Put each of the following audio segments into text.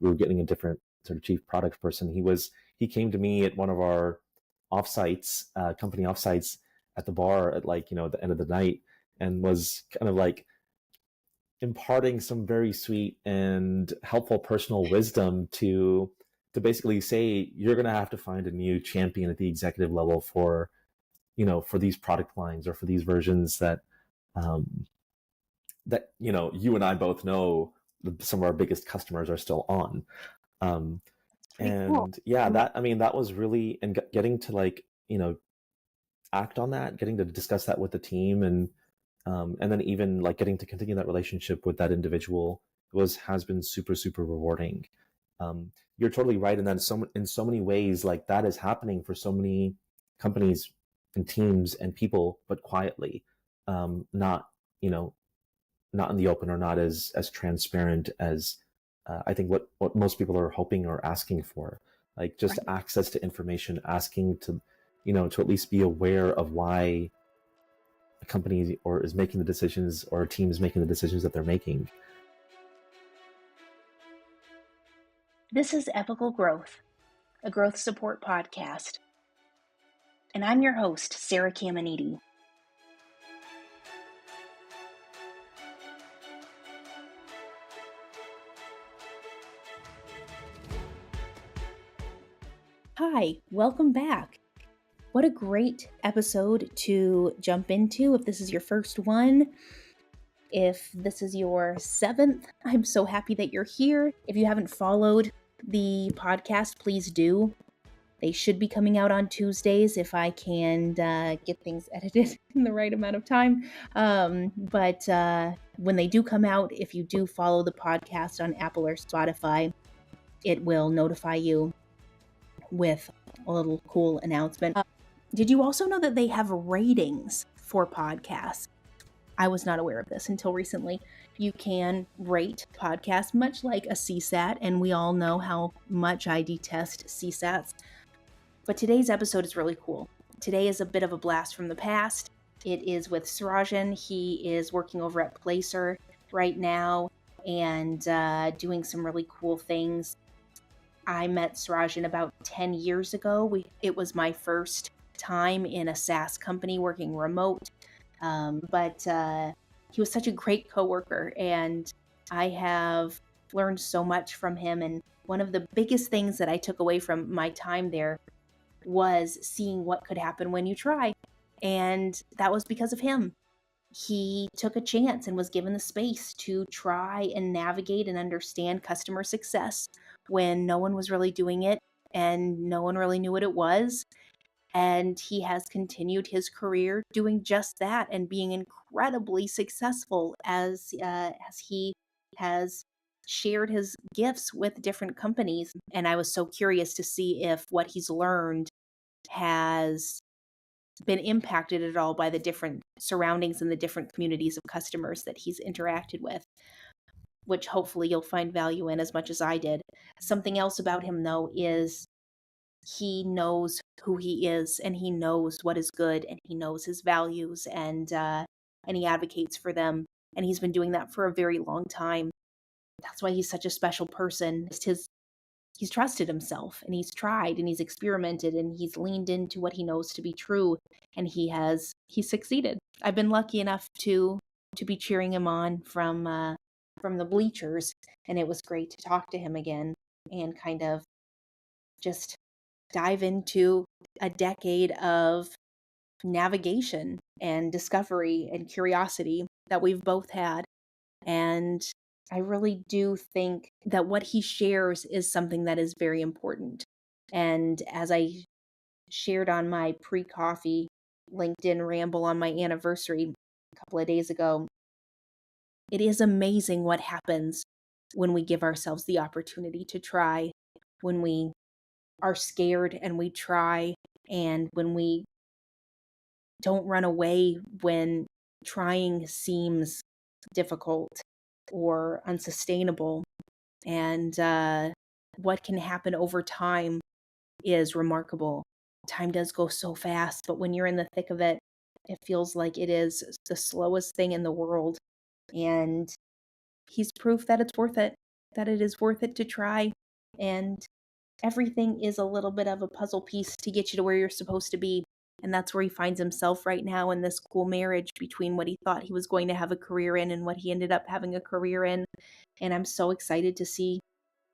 we were getting a different sort of chief product person. He came to me at one of our offsites, company offsites at the bar at like, at the end of the night, and was kind of like imparting some very sweet and helpful personal wisdom to basically say, you're going to have to find a new champion at the executive level for these product lines or for these versions that you and I both know some of our biggest customers are still on. And cool. Yeah, that was really, and getting to act on that, getting to discuss that with the team, and then even like getting to continue that relationship with that individual has been super, super rewarding. You're totally right in that in so many ways, like that is happening for so many companies and teams and people, but quietly, not in the open, or not as transparent as I think what most people are hoping or asking for, like just right. Access to information, asking to at least be aware of why a company is making the decisions, or a team is making the decisions that they're making. This is Epochal Growth, a growth support podcast. And I'm your host, Sarah Caminiti. Hi, welcome back. What a great episode to jump into if this is your first one. If this is your 7th, I'm so happy that you're here. If you haven't followed the podcast, please do. They should be coming out on Tuesdays if I can get things edited in the right amount of time. But when they do come out, if you do follow the podcast on Apple or Spotify, it will notify you with a little cool announcement. Did you also know that they have ratings for podcasts? I was not aware of this until recently. You can rate podcasts much like a CSAT, and we all know how much I detest CSATs. But today's episode is really cool. Today is a bit of a blast from the past. It is with Srajan. He is working over at Placer right now and doing some really cool things. I met Srajan about 10 years ago. It was my first time in a SaaS company working remote. But he was such a great coworker, and I have learned so much from him. And one of the biggest things that I took away from my time there was seeing what could happen when you try. And that was because of him. He took a chance and was given the space to try and navigate and understand customer success when no one was really doing it and no one really knew what it was. And he has continued his career doing just that and being incredibly successful as he has shared his gifts with different companies. And I was so curious to see if what he's learned has been impacted at all by the different surroundings and the different communities of customers that he's interacted with, which hopefully you'll find value in as much as I did. Something else about him, though, is he knows who he is, and he knows what is good, and he knows his values, and he advocates for them. And he's been doing that for a very long time. That's why he's such a special person. He's trusted himself, and he's tried, and he's experimented, and he's leaned into what he knows to be true, and he's succeeded. I've been lucky enough to be cheering him on from the bleachers, and it was great to talk to him again and kind of just dive into a decade of navigation and discovery and curiosity that we've both had. And I really do think that what he shares is something that is very important. And as I shared on my pre-coffee LinkedIn ramble on my anniversary a couple of days ago, it is amazing what happens when we give ourselves the opportunity to try, when we are scared and we try, and when we don't run away when trying seems difficult or unsustainable. And what can happen over time is remarkable. Time does go so fast, but when you're in the thick of it, it feels like it is the slowest thing in the world. And he's proof that it's worth it. that it is worth it to try. And everything is a little bit of a puzzle piece to get you to where you're supposed to be. And that's where he finds himself right now, in this cool marriage between what he thought he was going to have a career in and what he ended up having a career in. And I'm so excited to see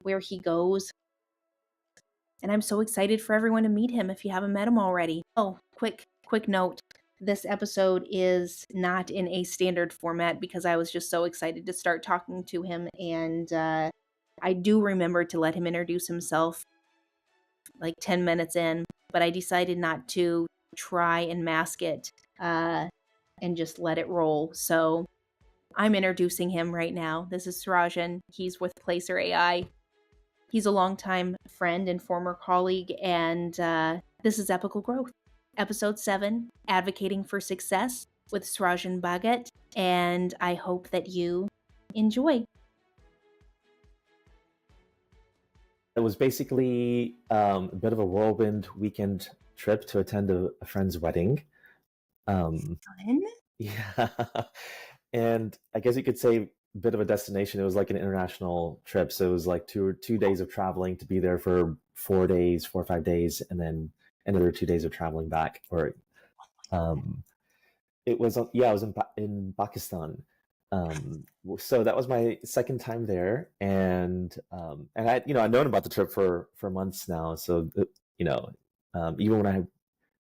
where he goes. And I'm so excited for everyone to meet him if you haven't met him already. Oh, quick note. This episode is not in a standard format because I was just so excited to start talking to him. And I do remember to let him introduce himself like 10 minutes in, but I decided not to try and mask it and just let it roll. So I'm introducing him right now. This is Srajan. He's with Placer AI. He's a longtime friend and former colleague, and this is Epochal Growth. Episode 7, Advocating for Success with Srajan Bhagat, and I hope that you enjoy. It was basically a bit of a whirlwind weekend trip to attend a friend's wedding. Fun? Yeah. And I guess you could say a bit of a destination. It was like an international trip. So it was like two days of traveling to be there for 4 days, 4 or 5 days, and then another 2 days of traveling back. Or it was in Pakistan. So that was my second time there, and I'd known about the trip for months now. So even when I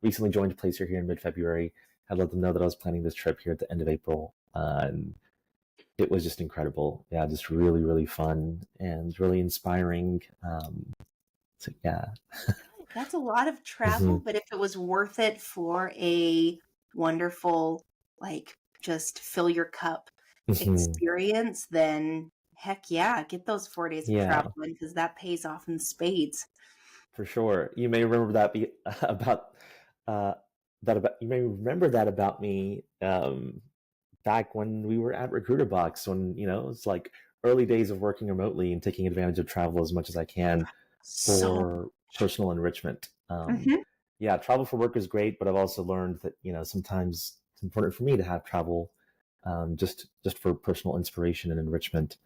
recently joined Placer here in mid-February, I let them know that I was planning this trip here at the end of April, and it was just incredible. Yeah, just really, really fun and really inspiring. So yeah, that's a lot of travel, but if it was worth it for a wonderful, like, just fill your cup experience, then heck yeah, get those 4 days of traveling, because that pays off in spades. For sure. You may remember that you may remember that about me back when we were at Recruiter Box, when it's like early days of working remotely and taking advantage of travel as much as I can for personal enrichment. Yeah, travel for work is great, but I've also learned that sometimes it's important for me to have travel just for personal inspiration and enrichment.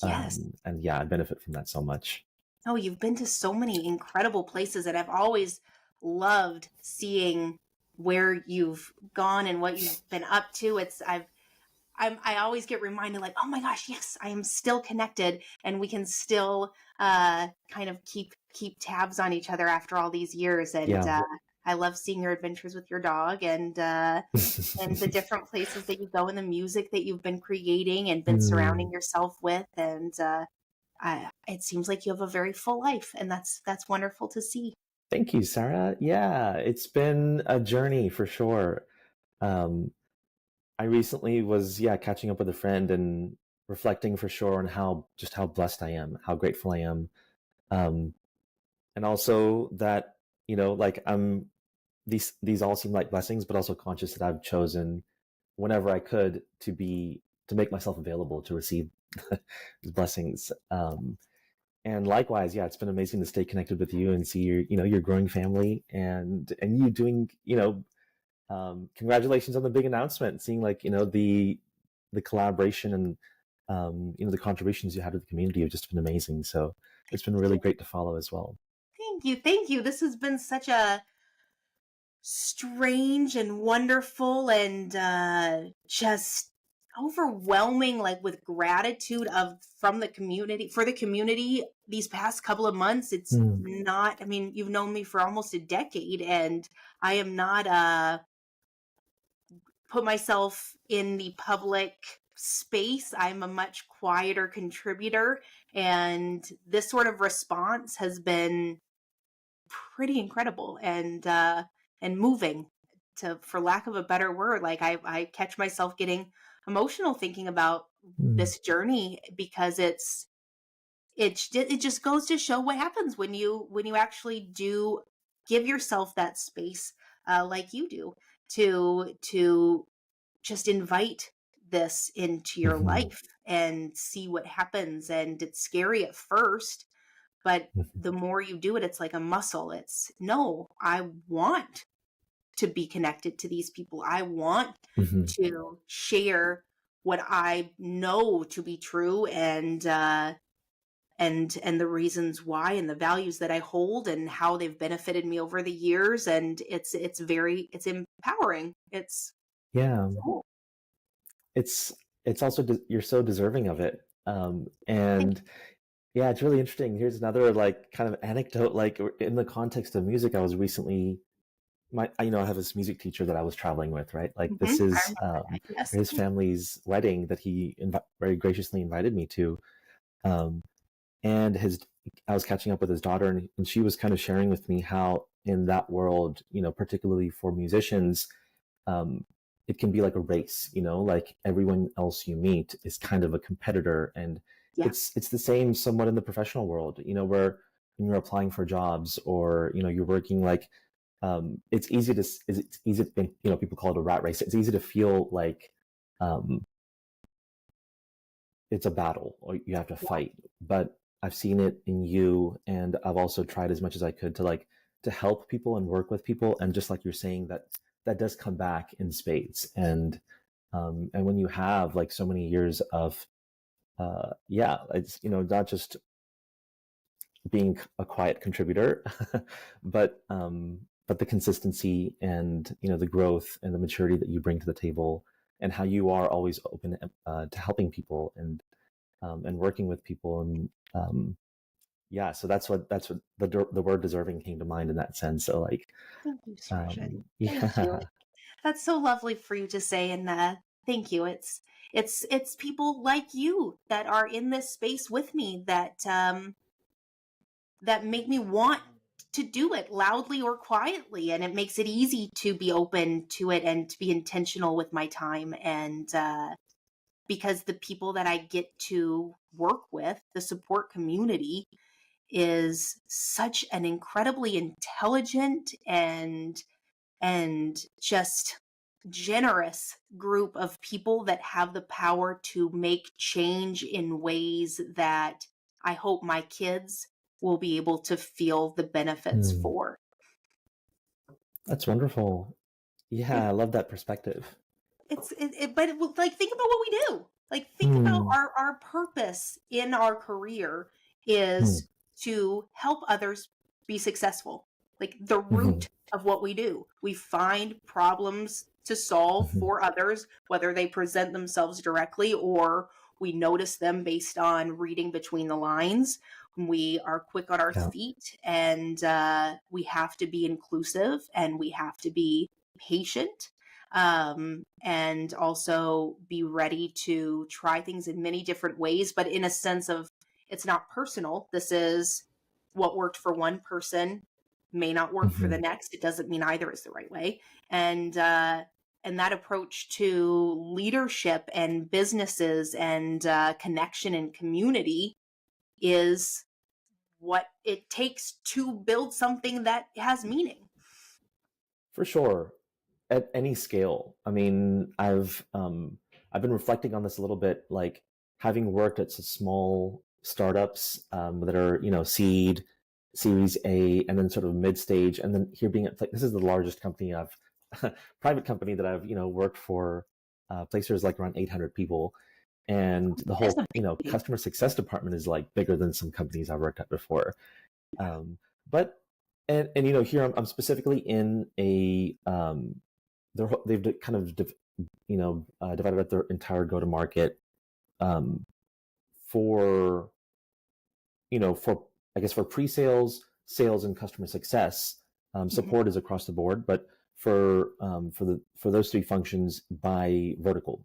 Yes. And yeah, I benefit from that so much. Oh, you've been to so many incredible places, and I've always loved seeing where you've gone and what you've been up to. I always get reminded, like, oh my gosh, yes, I am still connected, and we can still kind of keep tabs on each other after all these years. And I love seeing your adventures with your dog, and the different places that you go, and the music that you've been creating and been surrounding yourself with. And it seems like you have a very full life, and that's wonderful to see. Thank you, Sarah. Yeah, it's been a journey for sure. I recently was catching up with a friend and reflecting for sure on how blessed I am, how grateful I am, and also that like these all seem like blessings, but also conscious that I've chosen whenever I could to make myself available to receive these blessings. And likewise, it's been amazing to stay connected with you and see your growing family and you doing, congratulations on the big announcement, seeing like, the collaboration and, the contributions you had to the community have just been amazing. So it's been really great to follow as well. Thank you. This has been such a strange and wonderful and just overwhelming, like, with gratitude from the community, for the community these past couple of months. It's not, I mean, you've known me for almost a decade, and I am not put myself in the public space. I'm a much quieter contributor, and this sort of response has been pretty incredible and moving, for lack of a better word. Like, I catch myself getting emotional thinking about this journey, because it just goes to show what happens when you actually do give yourself that space, like you do, to just invite this into your life and see what happens. And it's scary at first, but the more you do it, it's like a muscle. It's, no, I want to be connected to these people. I want to share what I know to be true, and and the reasons why and the values that I hold and how they've benefited me over the years. And it's empowering. It's Yeah, cool. it's also you're so deserving of it. Thank And yeah, it's really interesting. Here's another like kind of anecdote. Like in the context of music, I was recently I have this music teacher that I was traveling with, right? Like you. this I is remember that. Yes. his family's wedding that he very graciously invited me to. Um, and I was catching up with his daughter, and she was kind of sharing with me how in that world, particularly for musicians, um, it can be like a race, like everyone else you meet is kind of a competitor. And Yeah. it's the same somewhat in the professional world, where when you're applying for jobs or you're working, like it's easy to people call it a rat race. It's easy to feel like um, it's a battle or you have to fight. But I've seen it in you, and I've also tried as much as I could to help people and work with people. And just like you're saying, that does come back in spades. And when you have like so many years of yeah, it's not just being a quiet contributor, but the consistency and the growth and the maturity that you bring to the table, and how you are always open to helping people and working with people. And yeah, so that's what the word deserving came to mind in that sense. So like Thank you, Srajan. Thank you. yeah. That's so lovely for you to say, and thank you. It's people like you that are in this space with me that make me want to do it loudly or quietly, and it makes it easy to be open to it and to be intentional with my time. And because the people that I get to work with, the support community, is such an incredibly intelligent and just generous group of people that have the power to make change in ways that I hope my kids will be able to feel the benefits Hmm. for. That's wonderful. It, Yeah, I love that perspective. but like, think about what we do. Like, think about Hmm. our purpose in our career Hmm. is to help others be successful. Like, the Hmm. root of what we do, we find problems to solve Hmm. for others, whether they present themselves directly or we notice them based on reading between the lines. We are quick on our Yeah. feet, and we have to be inclusive, and we have to be patient, and also be ready to try things in many different ways, but in a sense of, it's not personal. This is what worked for one person may not work for the Hmm. next. It doesn't mean either is the right way. And that approach to leadership and businesses and connection and community is what it takes to build something that has meaning. For sure, at any scale. I mean, I've been reflecting on this a little bit, like having worked at some small startups that are seed, Series A, and then sort of mid stage, and then here being at like this is the largest company I've private company that I've worked for, places like around 800 people, and the It's whole amazing. customer success department is like bigger than some companies I've worked at before. Um, but and here I'm specifically in a they've kind of divided up their entire go to market um, for for I guess for pre-sales, sales, and customer success. Mhm. Support is across the board, but for those three functions by vertical,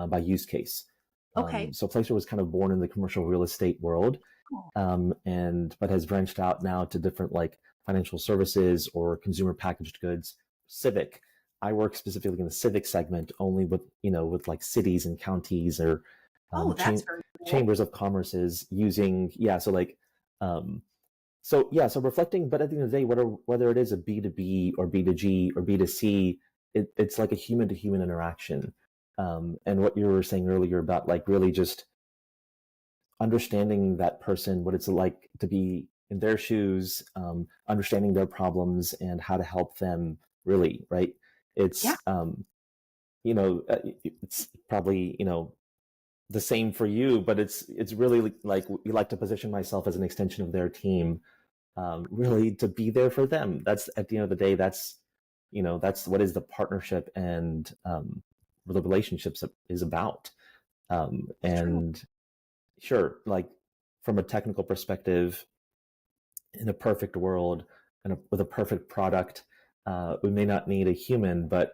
by use case. Okay. So Placer was kind of born in the commercial real estate world, Cool. and but has branched out now to different like financial services or consumer packaged goods. Civic, I work specifically in the civic segment, only with like cities and counties or Oh, um, that's cha- very cool. chambers of commerces using so like um, so reflecting. But at the end of the day, whether it is a B2B or B2G or B2C, it's like a human to human interaction. And what you were saying earlier about like really just understanding that person, what it's like to be in their shoes, understanding their problems and how to help them really, right? Yeah. It's, it's probably, the same for you, but it's really like we like to position myself as an extension of their team, really to be there for them. That's at the end of the day, that's that's what is the partnership and the relationships is about. And sure, like from a technical perspective, in a perfect world and with a perfect product, we may not need a human, but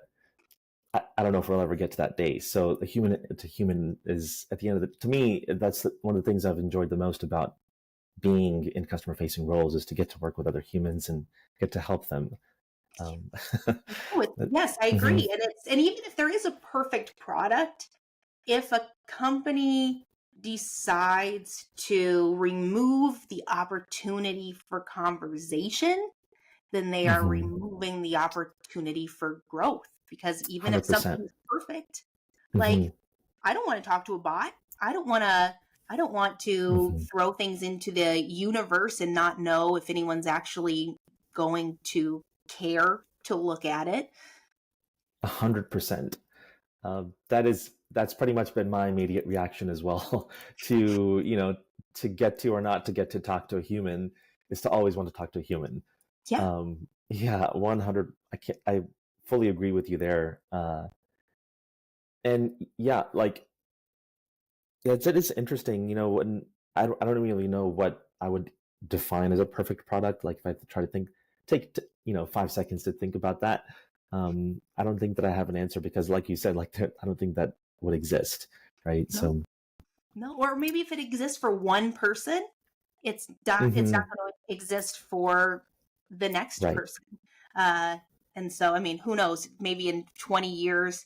I don't know if we'll ever get to that day. So the human to human is at the end of to me, that's one of the things I've enjoyed the most about being in customer facing roles, is to get to work with other humans and get to help them. Um, Yes, I mhm, agree. And even if there is a perfect product, if a company decides to remove the opportunity for conversation, then they are mhm, removing the opportunity for growth. Because even if something 100%. is perfect, like Mhm, I don't want to talk to a bot. I don't want to mhm, throw things into the universe and not know if anyone's actually going to care to look at it. 100%. That's pretty much been my immediate reaction as well to to get to or not to get to talk to a human, is to always want to talk to a human. Yeah. Yeah, 100. I fully agree with you there. And yeah, like it is interesting. When I don't really know what I would define as a perfect product. Like if I try to take 5 seconds to think about that. I don't think that I have an answer, because, like you said, like I don't think that would exist, right? No, So, no. Or maybe if it exists for one person, it's not mhm, going to exist for the next right. person. Uh, and so, I mean, who knows? Maybe in 20 years,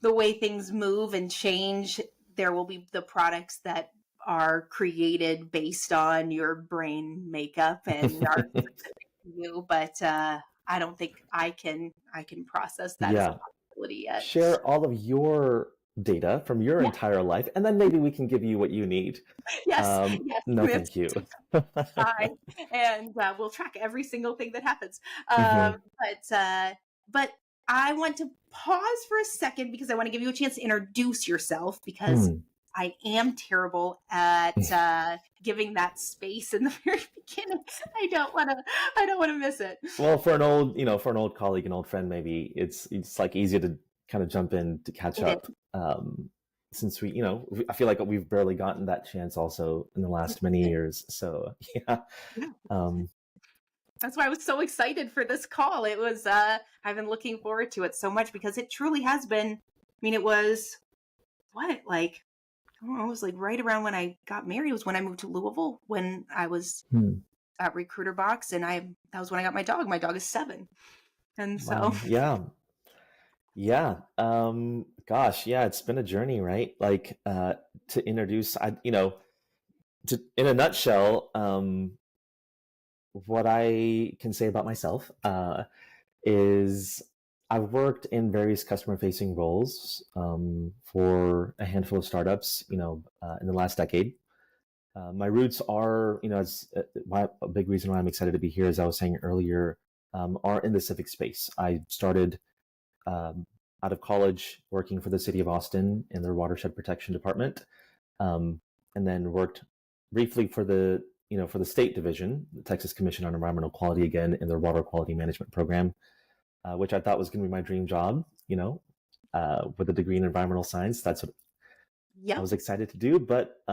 the way things move and change, there will be the products that are created based on your brain makeup and are specific to you. But I don't think I can process that as a Yeah. possibility yet. Share all of your data from your Yeah. entire life, and then maybe we can give you what you need. Yes. Yes. No, It's thank you. fine, and we'll track every single thing that happens. Hmm. But I want to pause for a second because I want to give you a chance to introduce yourself, because Hmm. I am terrible at giving that space in the very beginning. I don't want to. I don't want to miss it. Well, for an old colleague, an old friend, maybe it's like easier to kind of jump in to catch It is. up. Since I feel like we've barely gotten that chance also in the last many years. So yeah. Yeah. Um, That's why I was so excited for this call. It was I've been looking forward to it so much because it truly has been. I mean, it was what, like, I don't know, it was like right around when I got married was when I moved to Louisville, when I was hmm. at Recruiter Box, and that was when I got my dog. My dog is 7. And so Wow. Yeah. Yeah. Gosh, yeah, it's been a journey, right? Like, to introduce, in a nutshell, what I can say about myself, is I've worked in various customer facing roles, for a handful of startups, in the last decade. My roots are, a big reason why I'm excited to be here, as I was saying earlier, are in the civic space. I started, um, out of college working for the city of Austin in their watershed protection department, um, and then worked briefly for the state division, the Texas Commission on Environmental Quality, again in their water quality management program, which I thought was going to be my dream job. With a degree in environmental science, that's what I yep. was excited to do. But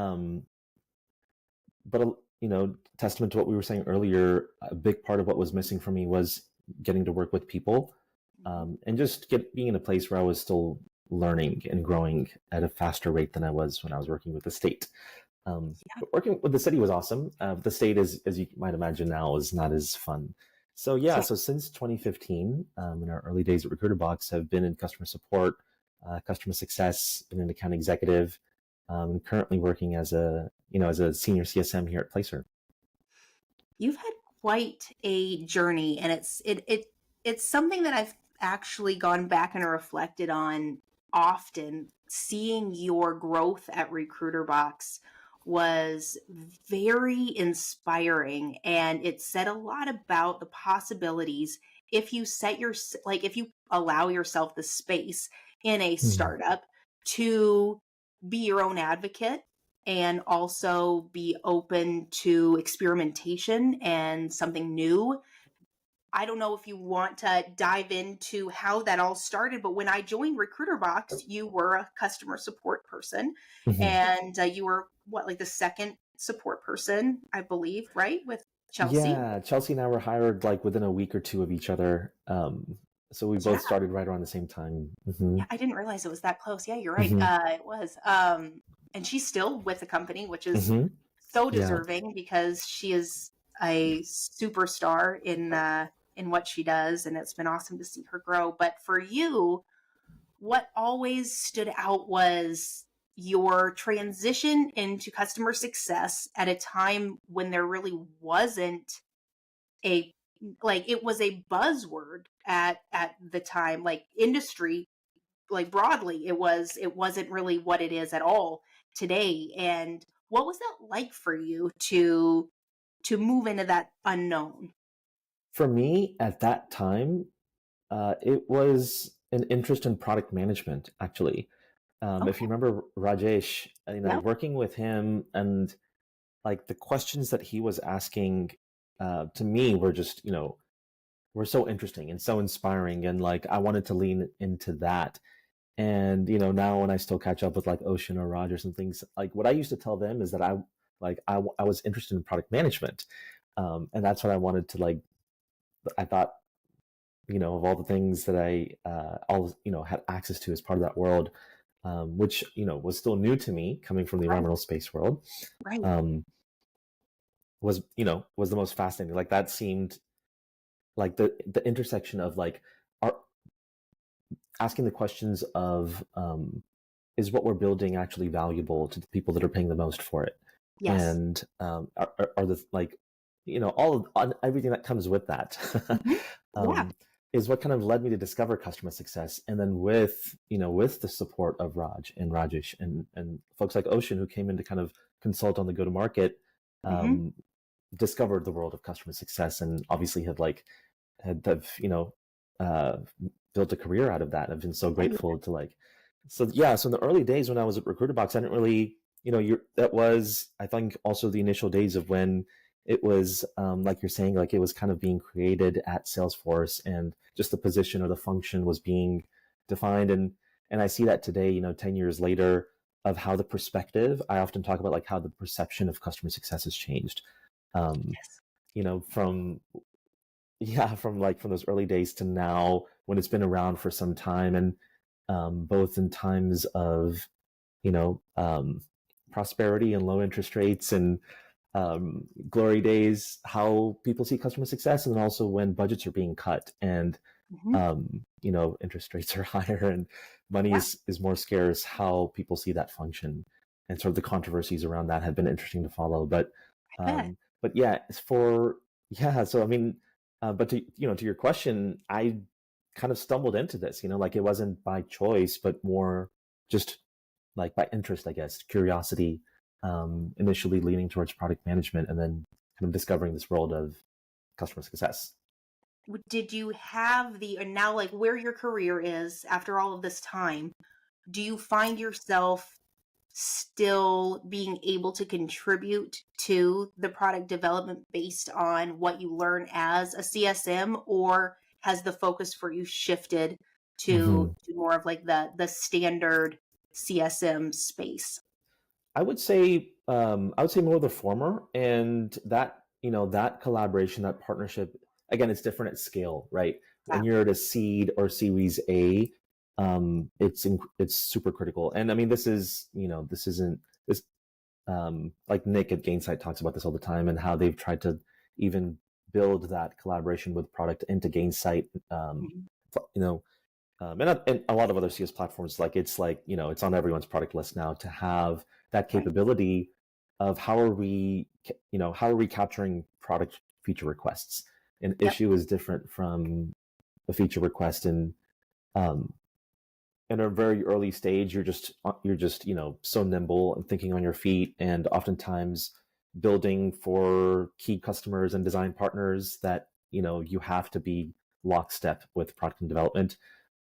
testament to what we were saying earlier, a big part of what was missing for me was getting to work with people, Mhm. and just being in a place where I was still learning and growing at a faster rate than I was when I was working with the state. Yeah. But working with the city was awesome. The state, is, as you might imagine now, is not as fun. So yeah, Yeah. so since 2015, in our early days at Recruiter Box, have been in customer support, customer success, been an account executive, currently working as a senior CSM here at Placer. You've had quite a journey, and it's something that I've actually gone back and reflected on often. Seeing your growth at Recruiter Box was very inspiring, and it said a lot about the possibilities if you if you allow yourself the space in a Hmm. startup to be your own advocate and also be open to experimentation and something new. I don't know if you want to dive into how that all started, but when I joined Recruiter Box, you were a customer support person, Mhm. and you were what, like the second support person, I believe, right? With Chelsea. Yeah, Chelsea and I were hired like within a week or two of each other. So we Yeah, both started right around the same time. Hmm. yeah, I didn't realize it was that close. Yeah, you're right. Hmm. It was. And she's still with the company, which is Hmm. so Yeah. deserving because she is a superstar in what she does, and it's been awesome to see her grow. But for you, what always stood out was your transition into customer success at a time when there really wasn't a, like, it was a buzzword at the time, like industry, like broadly, it wasn't really what it is at all today. And what was that like for you to move into that unknown? For me at that time, it was an interest in product management, actually. If Okay. you remember Rajesh, Yep. working with him and like the questions that he was asking to me were just, were so interesting and so inspiring. And like, I wanted to lean into that. And, now when I still catch up with like Ocean or Rogers and things, like what I used to tell them is that I was interested in product management. And that's what I wanted to like, I thought, of all the things that I all had access to as part of that world, which was still new to me coming from the Right. environmental space world, Right. um, was the most fascinating. Like that seemed like the intersection of like are asking the questions of is what we're building actually valuable to the people that are paying the most for it, Yes. and are the like all of on everything that comes with that. Hmm. Yeah. um, is what kind of led me to discover customer success, and then with the support of Raj and Rajesh and folks like Ocean who came in to kind of consult on the go to market, Hmm. um, discovered the world of customer success, and obviously have uh, built a career out of that. I've been so grateful to like, so yeah. So in the early days when I was at Recruiter Box, I didn't really, that was, I think, also the initial days of when it was, like you're saying, like it was kind of being created at Salesforce, and just the position or the function was being defined. And I see that today, 10 years later, of how the perspective, I often talk about like how the perception of customer success has changed. Um, Yes. from yeah, from those early days to now when it's been around for some time, and both in times of you know um, prosperity and low interest rates and glory days, how people see customer success, and then also when budgets are being cut and Hmm. interest rates are higher and money Yeah. is more scarce, how people see that function, and sort of the controversies around that have been interesting to follow. But I bet. yeah, it's for yeah. So I mean, but to your question, I kind of stumbled into this. Like it wasn't by choice, but more just like by interest, I guess, curiosity. Initially leaning towards product management, and then kind of discovering this world of customer success. Did you have and now, like, where your career is after all of this time, do you find yourself still being able to contribute to the product development based on what you learn as a CSM, or has the focus for you shifted Mm-hmm. to more of like the standard CSM space? I would say more of the former, and that that collaboration, that partnership. Again, it's different at scale, right? Yeah. When you're at a seed or Series A, it's super critical. And I mean, this isn't this like Nick at Gainsight talks about this all the time, and how they've tried to even build that collaboration with product into Gainsight. Mhm. You know, and a lot of other CS platforms, like it's on everyone's product list now to have that Right. capability of how are we capturing product feature requests. An Yep. issue is different from a feature request, and um, in a very early stage, you're just so nimble and thinking on your feet, and oftentimes building for key customers and design partners that you have to be lockstep with product and development.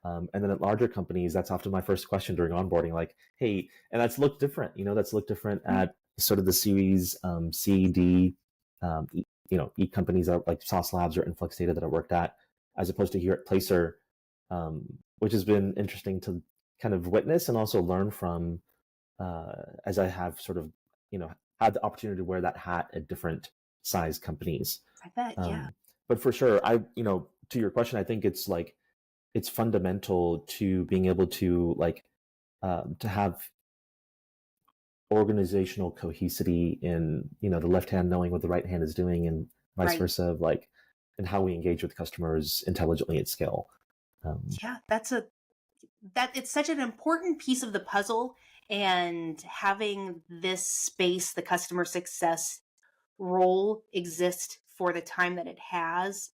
And then at larger companies, that's often my first question during onboarding, like, hey, and that's looked different, that's looked different at sort of the series C, D, E companies like Sauce Labs or Influx Data that I worked at, as opposed to here at Placer, which has been interesting to kind of witness and also learn from, as I have sort of, had the opportunity to wear that hat at different size companies. I bet, yeah. But for sure, to your question, I think it's like, it's fundamental to being able to to have organizational cohesivity in, the left hand knowing what the right hand is doing, and vice versa, and how we engage with customers intelligently at scale. Yeah, it's such an important piece of the puzzle, and having this space, the customer success role, exist for the time that it has.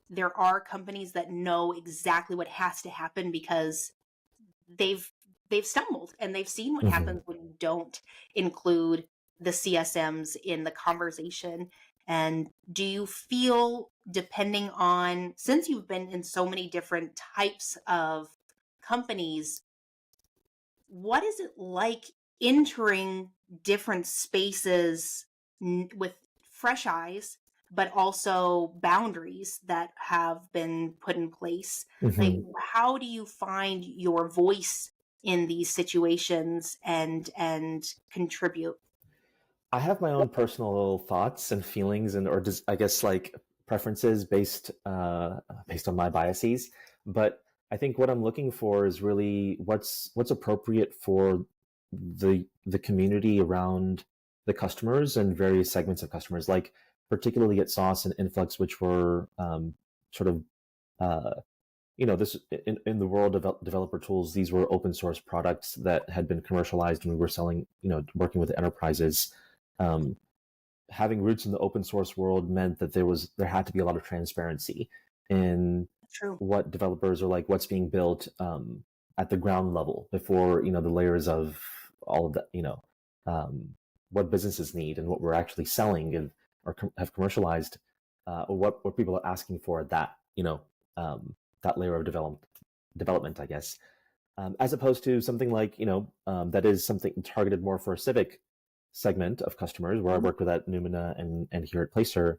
There are companies that know exactly what has to happen because they've stumbled and they've seen what happens when you don't include the CSMs in the conversation. And do you feel, depending on, since you've been in so many different types of companies, what is it like entering different spaces with fresh eyes, but also boundaries that have been put in place? Like, how do you find your voice in these situations and contribute? I have my own personal thoughts and feelings, and or just, I guess, like, preferences based on my biases. But I think what I'm looking for is really what's appropriate for the community around the customers and various segments of customers, like particularly at Sauce and Influx, which were sort of this in the world of developer tools. These were open source products that had been commercialized, and we were selling, working with enterprises. Having roots in the open source world meant that there had to be a lot of transparency in what developers are like, what's being built at the ground level before the layers of all of that, what businesses need and what we're actually selling and or have commercialized, or what people are asking for at that that layer of development, I guess, as opposed to something like that is something targeted more for a civic segment of customers, where I work with at Numina and here at Placer.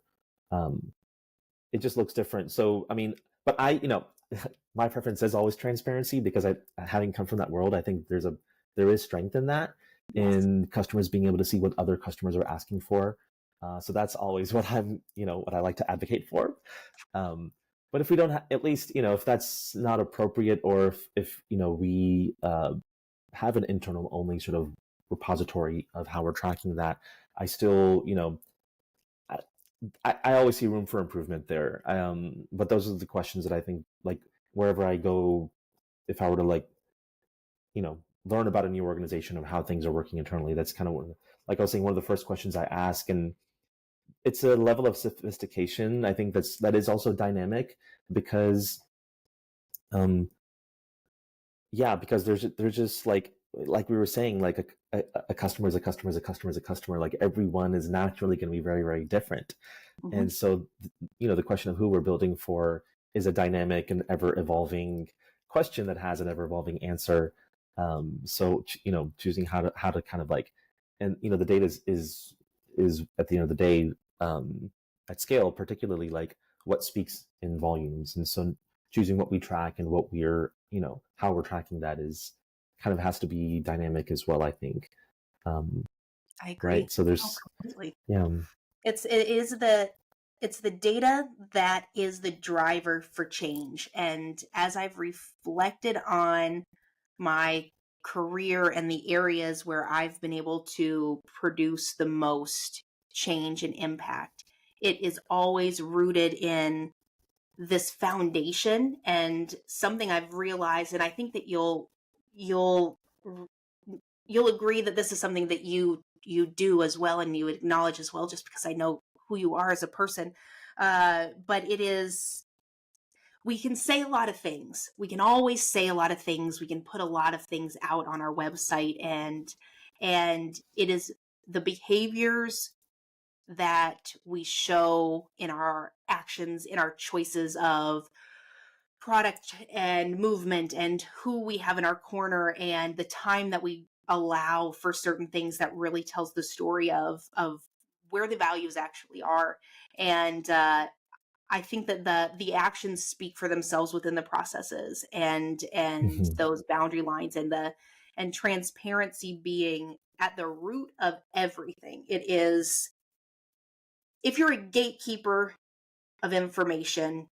It just looks different. So, I mean, but my preference is always transparency, because having come from that world, I think there is strength in that, in customers being able to see what other customers are asking for. So that's always what what I like to advocate for. But if we don't at least, if that's not appropriate, or if we have an internal only sort of repository of how we're tracking that, I still, I always see room for improvement there. But those are the questions that I think, like, wherever I go, if I were to learn about a new organization of how things are working internally, that's kind of like I was saying, one of the first questions I ask, and it's a level of sophistication. I think that is also dynamic, because, because there's just like we were saying, like a customer is a customer is a customer is a customer. Like, everyone is naturally going to be very, very different. And so, the question of who we're building for is a dynamic and ever evolving question that has an ever evolving answer. So, choosing how to kind of and the data is at the end of the day, at scale, particularly, like, what speaks in volumes. And so choosing what we track and what we're, how we're tracking that is kind of has to be dynamic as well, I think. I agree. Right. So there's, completely. yeah. It's the data that is the driver for change. And as I've reflected on my career and the areas where I've been able to produce the most change and impact, it is always rooted in this foundation. And something I've realized, and I think that you'll agree that this is something that you do as well, and you acknowledge as well, just because I know who you are as a person. But it is, we can say a lot of things. We can always say a lot of things. We can put a lot of things out on our website, and it is the behaviors that we show in our actions, in our choices of product and movement and who we have in our corner and the time that we allow for certain things that really tells the story of where the values actually are. And I think that the actions speak for themselves within the processes and Mhm. those boundary lines and transparency being at the root of everything. It is, if you're a gatekeeper of information,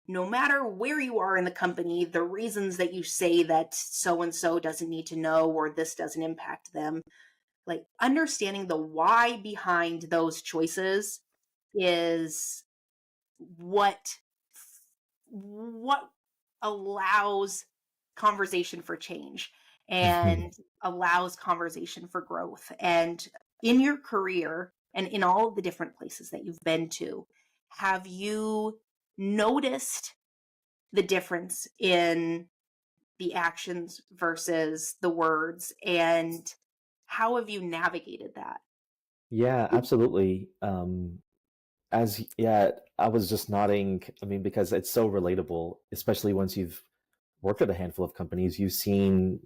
no matter where you are in the company, the reasons that you say that so and so doesn't need to know or this doesn't impact them, like understanding the why behind those choices is what what allows conversation for change Mhm. and allows conversation for growth. And in your career and in all of the different places that you've been to, have you noticed the difference in the actions versus the words, and how have you navigated that? Yeah, absolutely. Yeah, I was just nodding. I mean, because it's so relatable, especially once you've worked at a handful of companies, you've seen,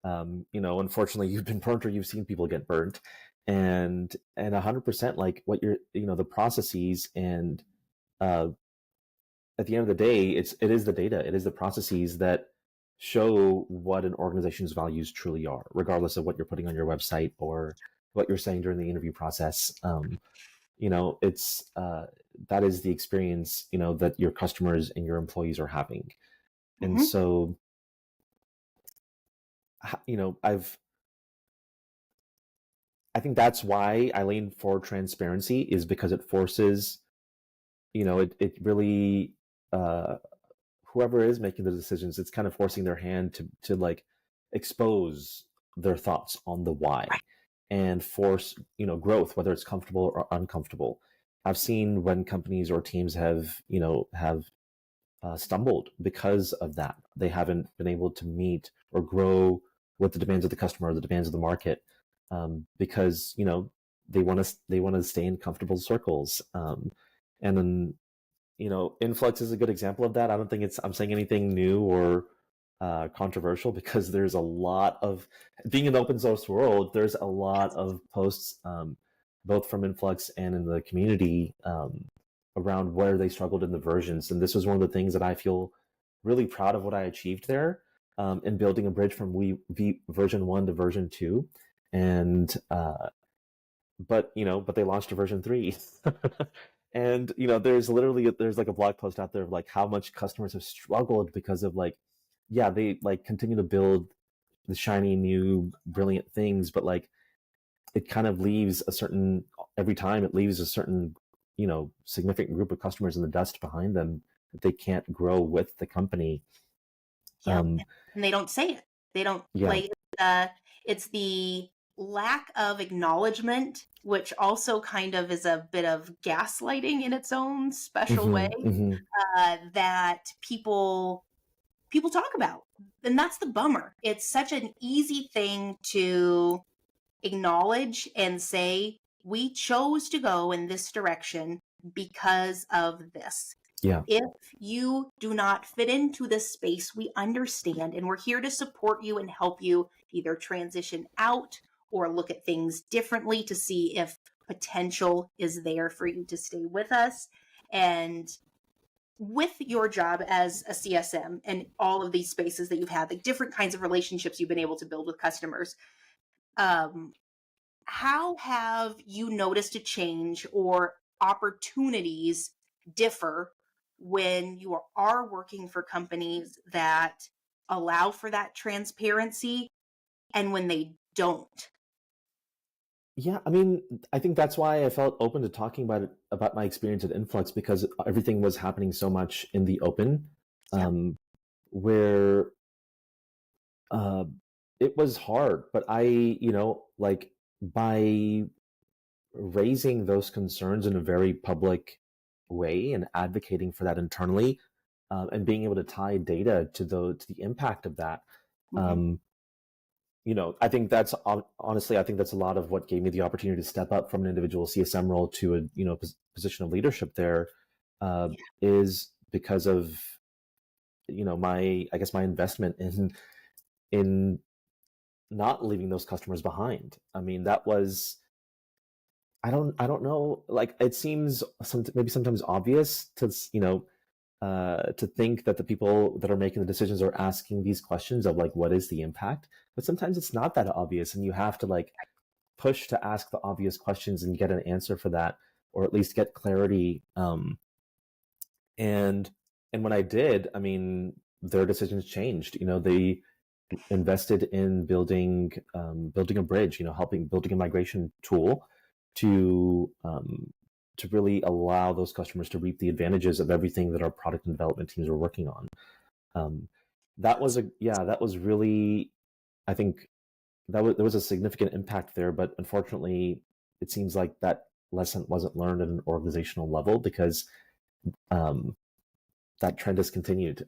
unfortunately, you've been burnt or you've seen people get burnt, and 100% like what you're, the processes and uh, at the end of the day, it is the data, it is the processes that show what an organization's values truly are, regardless of what you're putting on your website or what you're saying during the interview process. It's that is the experience that your customers and your employees are having, and Hmm. so I think that's why I lean for transparency, is because it forces, it really, uh, whoever is making the decisions, it's kind of forcing their hand to like expose their thoughts on the why and force, growth, whether it's comfortable or uncomfortable. I've seen when companies or teams have stumbled because of that. They haven't been able to meet or grow with the demands of the customer or the demands of the market, because they want to stay in comfortable circles. And then Influx is a good example of that. I don't think I'm saying anything new or controversial, because there's a lot of, being in the open source world, there's a lot Yes. of posts, both from Influx and in the community, around where they struggled in the versions. And this was one of the things that I feel really proud of what I achieved there, in building a bridge from version 1 to version 2. And but they launched a version 3. And there's like a blog post out there of like how much customers have struggled because of like, yeah, they like continue to build the shiny new brilliant things, but like it kind of leaves a certain, every time it leaves a certain significant group of customers in the dust behind them, that they can't grow with the company. Yeah, um and they don't say it. They don't, yeah. like, it's the lack of acknowledgement, which also kind of is a bit of gaslighting in its own special way, Hmm. Hmm. that people talk about. And that's the bummer. It's such an easy thing to acknowledge and say, we chose to go in this direction because of this. Yeah. If you do not fit into this space, we understand, and we're here to support you and help you either transition out or look at things differently to see if potential is there for you to stay with us. And with your job as a CSM and all of these spaces that you've had, the different kinds of relationships you've been able to build with customers, um, how have you noticed a change or opportunities differ when you are working for companies that allow for that transparency and when they don't? Yeah, I mean, I think that's why I felt open to talking about my experience at Influx, because everything was happening so much in the open, Yeah. um, where uh, it was hard. But like, by raising those concerns in a very public way and advocating for that internally, and being able to tie data to the impact of that, Hmm. um, I think honestly, I think that's a lot of what gave me the opportunity to step up from an individual CSM role to a position of leadership there, uh, Yeah. is because of I guess my investment in not leaving those customers behind. I mean, that was, I don't know, like it seems maybe sometimes obvious to think that the people that are making the decisions are asking these questions of like, what is the impact? But sometimes it's not that obvious, and you have to like push to ask the obvious questions and get an answer for that, or at least get clarity. And when I did, I mean, their decisions changed. They invested in building a bridge. Helping building a migration tool to really allow those customers to reap the advantages of everything that our product and development teams were working on. That was really, I think there was a significant impact there, but unfortunately, it seems like that lesson wasn't learned at an organizational level, because that trend has continued.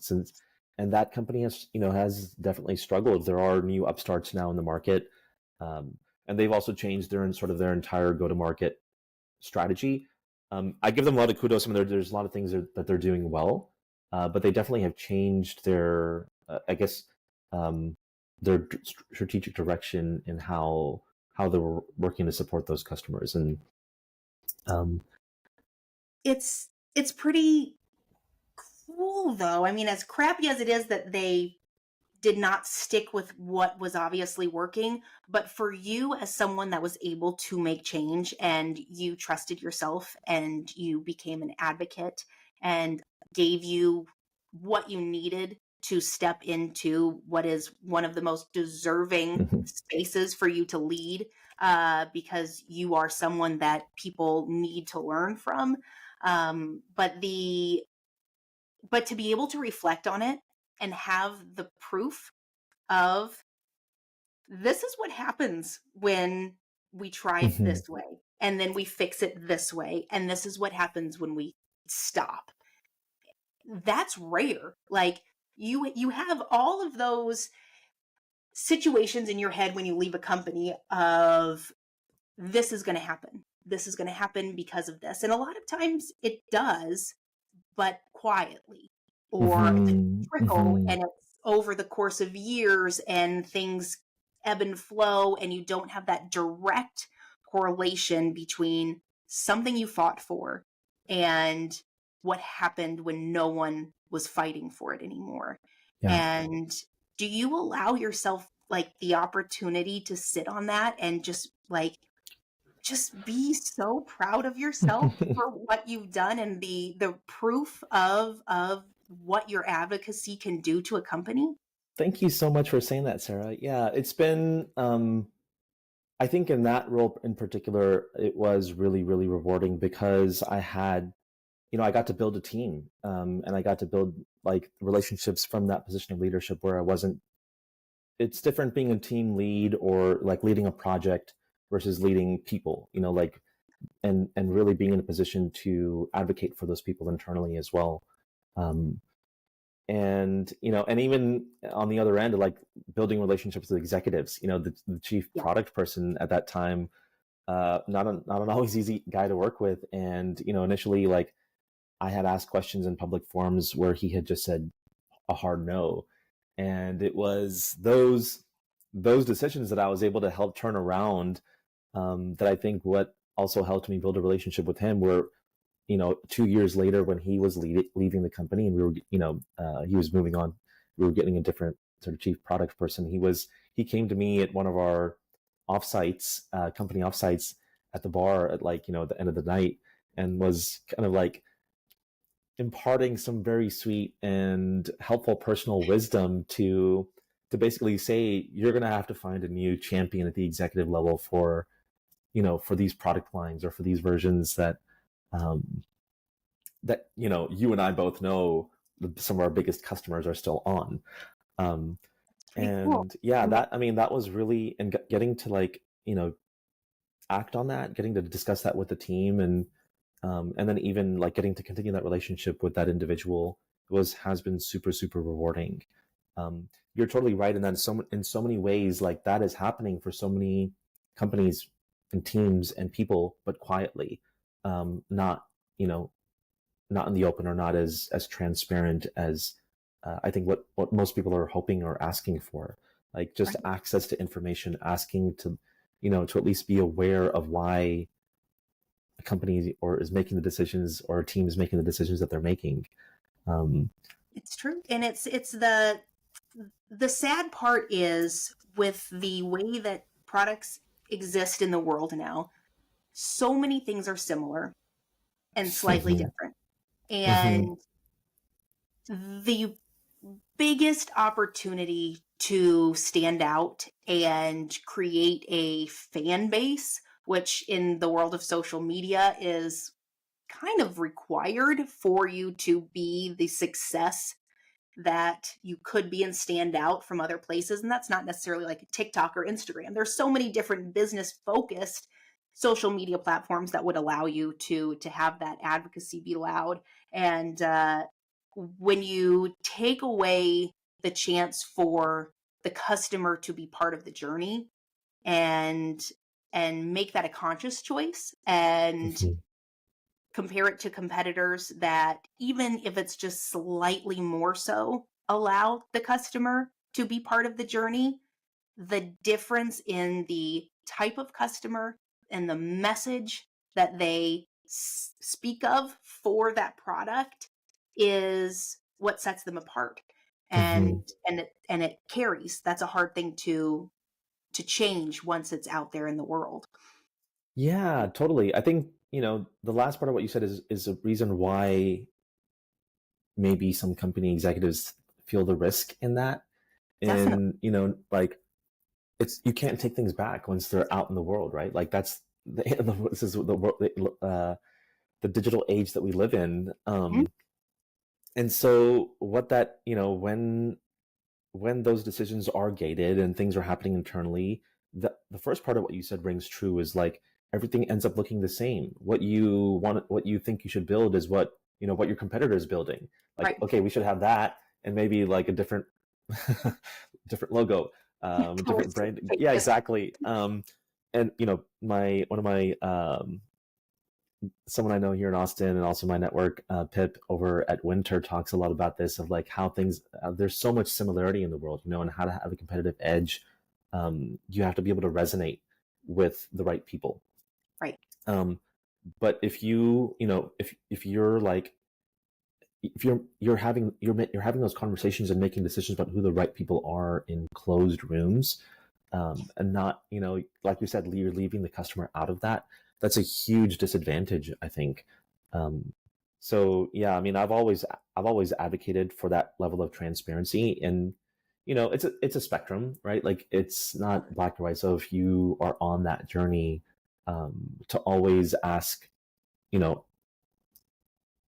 Since, and that company has definitely struggled. There are new upstarts now in the market, and they've also changed their entire go-to-market strategy. I give them a lot of kudos. I mean, there's a lot of things that they're doing well, but they definitely have changed their, their strategic direction in how they're working to support those customers. And it's pretty cool, though. I mean, as crappy as it is that they did not stick with what was obviously working, but for you as someone that was able to make change, and you trusted yourself and you became an advocate and gave you what you needed to step into what is one of the most deserving spaces for you to lead, because you are someone that people need to learn from. But to be able to reflect on it and have the proof of, this is what happens when we try it this way, and then we fix it this way, and this is what happens when we stop. That's rare. Like, you have all of those situations in your head when you leave a company of, this is going to happen. This is going to happen because of this. And a lot of times it does, but quietly, or it's a trickle, and it's over the course of years, and things ebb and flow, and you don't have that direct correlation between something you fought for and what happened when no one was fighting for it anymore. Yeah. And do you allow yourself like the opportunity to sit on that and just be so proud of yourself for what you've done, and the proof of what your advocacy can do to a company? Thank you so much for saying that, Sarah. Yeah, it's been, I think in that role in particular, it was really, really rewarding, because I got to build a team, and I got to build like relationships from that position of leadership, where it's different being a team lead or like leading a project versus leading people, and really being in a position to advocate for those people internally as well. And even on the other end, like building relationships with executives, the chief product person at that time, not an always easy guy to work with. And, initially, like, I had asked questions in public forums where he had just said a hard no. And it was those decisions that I was able to help turn around, that I think what also helped me build a relationship with him, were 2 years later, when he was leaving the company, and we were he was moving on, we were getting a different sort of chief product person. He came to me at one of our offsites, company offsites, at the bar at the end of the night, and was kind of like imparting some very sweet and helpful personal wisdom to basically say, you're going to have to find a new champion at the executive level for these product lines, or for these versions that you and I both know some of our biggest customers are still on. And cool. Yeah, that was really, and getting to act on that, getting to discuss that with the team, and then even like getting to continue that relationship with that individual has been super, super rewarding. You're totally right in that in so many ways, like, that is happening for so many companies and teams and people, but quietly, not not in the open or not as transparent as I think what most people are hoping or asking for, like just access to information, asking to, to at least be aware of why a company or is making the decisions, or a team is making the decisions that they're making. It's true. And it's the sad part is, with the way that products exist in the world now, so many things are similar and slightly different. And the biggest opportunity to stand out and create a fan base, which in the world of social media is kind of required for you to be the success that you could be and stand out from other places. And that's not necessarily like TikTok or Instagram. There's so many different business focused social media platforms that would allow you to have that advocacy be loud. And when you take away the chance for the customer to be part of the journey and make that a conscious choice, and compare it to competitors that, even if it's just slightly more so, allow the customer to be part of the journey, the difference in the type of customer and the message that they speak of for that product is what sets them apart. And it carries. That's a hard thing to change once it's out there in the world. Yeah, totally. I think, the last part of what you said is a reason why maybe some company executives feel the risk in that. And, like, you can't take things back once they're out in the world, right? Like this is the world, the digital age that we live in. And so what that, when those decisions are gated and things are happening internally, the first part of what you said rings true, is like everything ends up looking the same. What you want, what you think you should build is what your competitor is building. Like, okay, we should have that, and maybe like a different different logo, different brand. Yeah, exactly. And one of my someone I know here in Austin, and also my network, Pip over at Winter, talks a lot about this, of like how things, there's so much similarity in the world, and how to have a competitive edge. You have to be able to resonate with the right people. Right. But if if you're like, if you're having those conversations and making decisions about who the right people are in closed rooms, and not, like you said, you're leaving the customer out of that, that's a huge disadvantage, I think. So yeah, I mean, I've always advocated for that level of transparency, and it's a spectrum, right? Like, it's not black or white. So if you are on that journey, to always ask,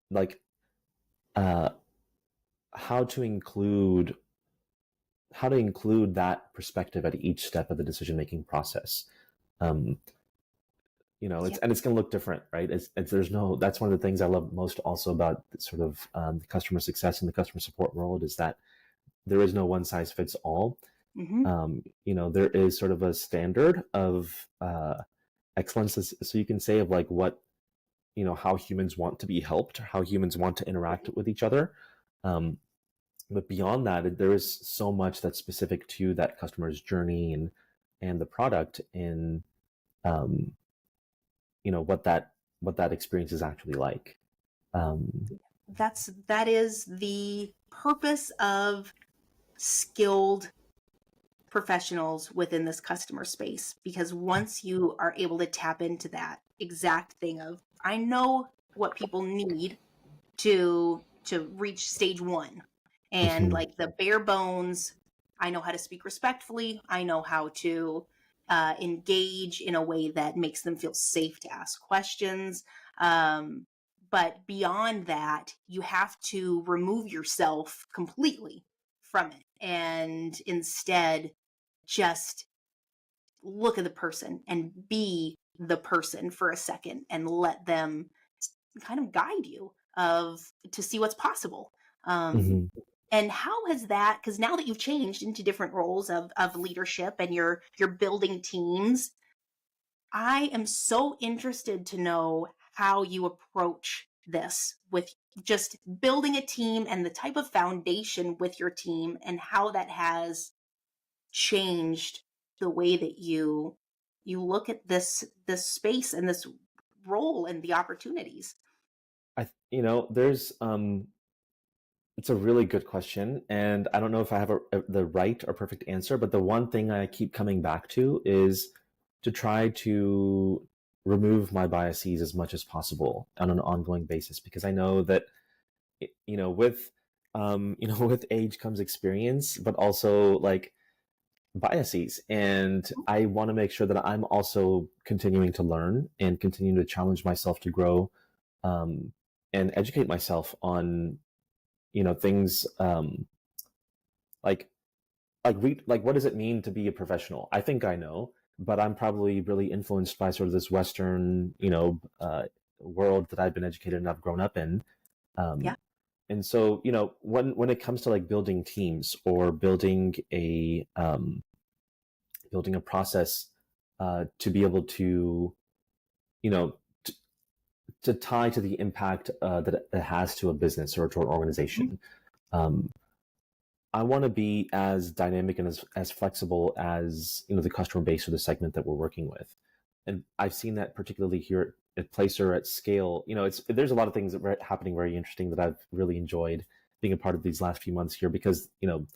like, how to include that perspective at each step of the decision-making process. It's going to look different, right? That's one of the things I love most also about sort of the customer success and the customer support world, is that there is no one size fits all. There is sort of a standard of excellence, so you can say, of like what, how humans want to be helped, how humans want to interact with each other. But beyond that, there is so much that's specific to that customer's journey and the product, and what that experience is actually like. That is the purpose of skilled professionals within this customer space, because once you are able to tap into that exact thing of, I know what people need to reach stage one, and like the bare bones, I know how to speak respectfully, I know how to engage in a way that makes them feel safe to ask questions. But beyond that, you have to remove yourself completely from it, and instead just look at the person and be the person for a second, and let them kind of guide you to see what's possible. And how has that, because now that you've changed into different roles of leadership, and you're building teams, I am so interested to know how you approach this with just building a team and the type of foundation with your team and how that has changed the way that you look at this space and this role and the opportunities? There's it's a really good question, and I don't know if I have the right or perfect answer, but the one thing I keep coming back to is to try to remove my biases as much as possible on an ongoing basis, because I know that with with age comes experience, but also like biases, and I want to make sure that I'm also continuing to learn and continuing to challenge myself to grow, and educate myself on things, like what does it mean to be a professional? I think I know, but I'm probably really influenced by sort of this Western world that I've been educated and I've grown up in. Yeah. And so when it comes to like building teams or building a process to be able to to tie to the impact that it has to a business or to an organization. I want to be as dynamic and as flexible as the customer base or the segment that we're working with, and I've seen that particularly here at Placer at scale. There's a lot of things that are happening very interesting that I've really enjoyed being a part of these last few months here, because they've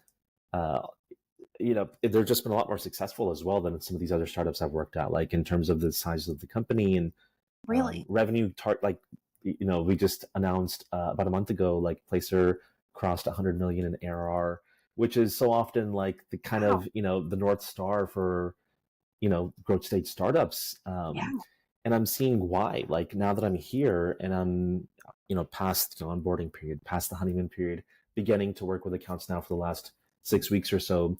just been a lot more successful as well than some of these other startups I've worked at, like in terms of the size of the company and Really? revenue. We just announced about a month ago, like Placer crossed 100 million in ARR, which is so often like the kind of the North Star for growth stage startups. And I'm seeing why, like now that I'm here and I'm past the onboarding period, past the honeymoon period, beginning to work with accounts now for the last 6 weeks or so,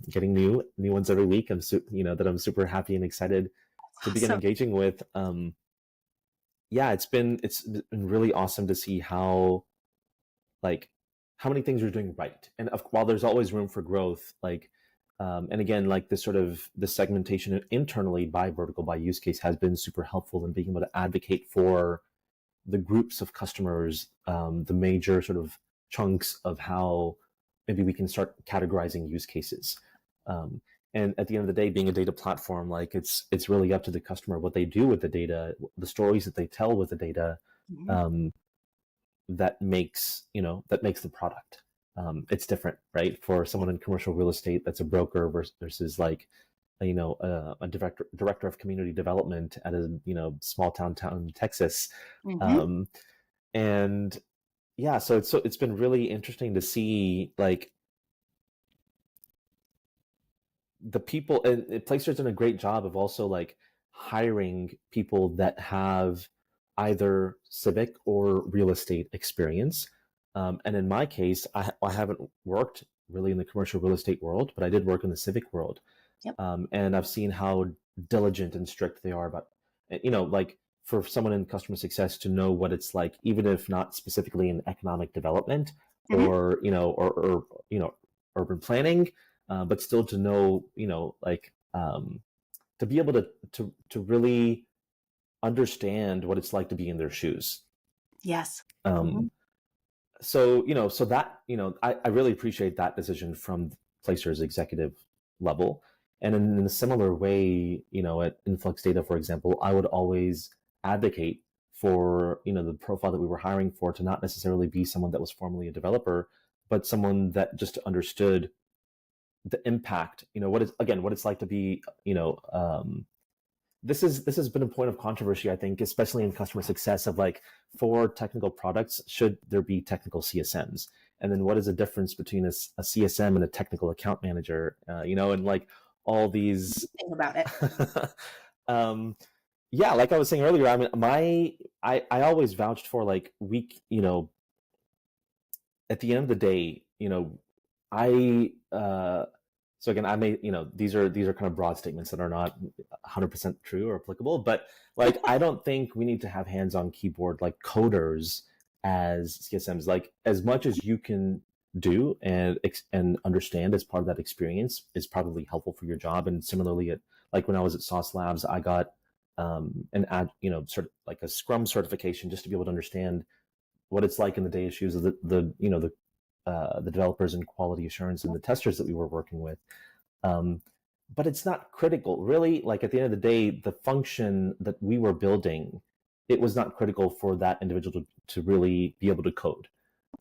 getting new ones every week. I'm that I'm super happy and excited to begin engaging with. It's been really awesome to see how many things we're doing right. And while there's always room for growth, and again, like this sort of the segmentation internally by vertical, by use case has been super helpful in being able to advocate for the groups of customers, the major sort of chunks of how maybe we can start categorizing use cases. And at the end of the day, being a data platform, like it's really up to the customer what they do with the data, the stories that they tell with the data, that makes the product. It's different, right? For someone in commercial real estate that's a broker versus like a director of community development at a small town in Texas. And yeah, so it's been really interesting to see like the people, and Placer's done a great job of also like hiring people that have either civic or real estate experience. And in my case, I haven't worked really in the commercial real estate world, but I did work in the civic world. Yep. And I've seen how diligent and strict they are about, like for someone in customer success to know what it's like, even if not specifically in economic development or urban planning, but still to know, to be able to really understand what it's like to be in their shoes. Yes. So that, I really appreciate that decision from Placer's executive level. And in a similar way, at Influx Data, for example, I would always advocate for, the profile that we were hiring for to not necessarily be someone that was formerly a developer, but someone that just understood the impact, what it's like to be, this has been a point of controversy, I think, especially in customer success, of like, for technical products, should there be technical CSMs? And then what is the difference between a CSM and a technical account manager? And like all these. Think about it. Yeah, like I was saying earlier, I mean, I always vouched for like at the end of the day, so again, I may, these are kind of broad statements that are not 100% true or applicable, but like, I don't think we need to have hands on keyboard like coders as CSMs. Like, as much as you can do and understand as part of that experience is probably helpful for your job. And similarly, like when I was at Sauce Labs, I got and add, sort of like a Scrum certification, just to be able to understand what it's like in the day of shoes of the developers and quality assurance and the testers that we were working with. But it's not critical, really. Like, at the end of the day, the function that we were building, it was not critical for that individual to really be able to code,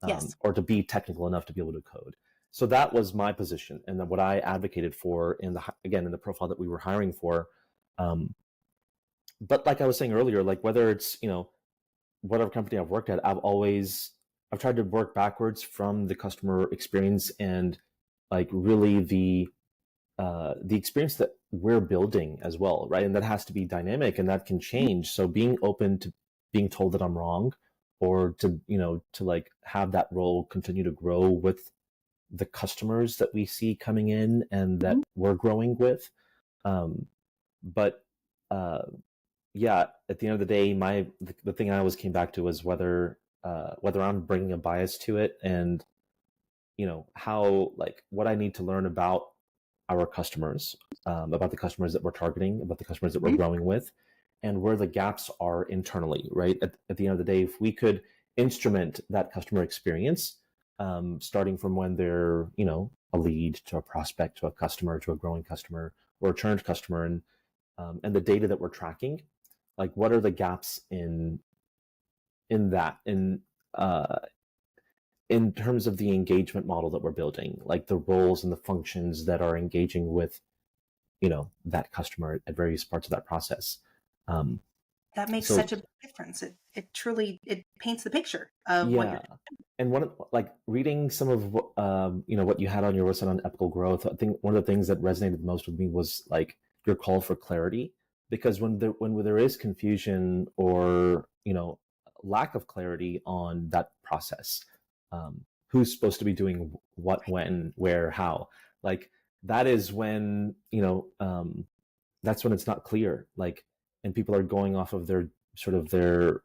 Yes. or to be technical enough to be able to code. So that was my position, and then what I advocated for in the profile that we were hiring for. But like I was saying earlier, like, whether it's, whatever company I've worked at, I've tried to work backwards from the customer experience, and like really the experience that we're building as well, right? And that has to be dynamic, and that can change. So being open to being told that I'm wrong, or to like have that role continue to grow with the customers that we see coming in and that we're growing with. But yeah, at the end of the day, the thing I always came back to was whether I'm bringing a bias to it, and how, like, what I need to learn about our customers, about the customers that we're targeting, about the customers that we're growing with, and where the gaps are internally, right? At the end of the day, if we could instrument that customer experience, starting from when they're, a lead to a prospect to a customer to a growing customer or a churned customer, and the data that we're tracking, like, what are the gaps in that, in terms of the engagement model that we're building, like the roles and the functions that are engaging with, that customer at various parts of that process. That makes such a big difference. It truly, it paints the picture of what you're doing. And like, reading some of what, what you had on your website on Epochal Growth, I think one of the things that resonated most with me was like your call for clarity, because when there is confusion or, lack of clarity on that process, who's supposed to be doing what, when, where, how, like, that is when, that's when it's not clear, like, and people are going off of their sort of their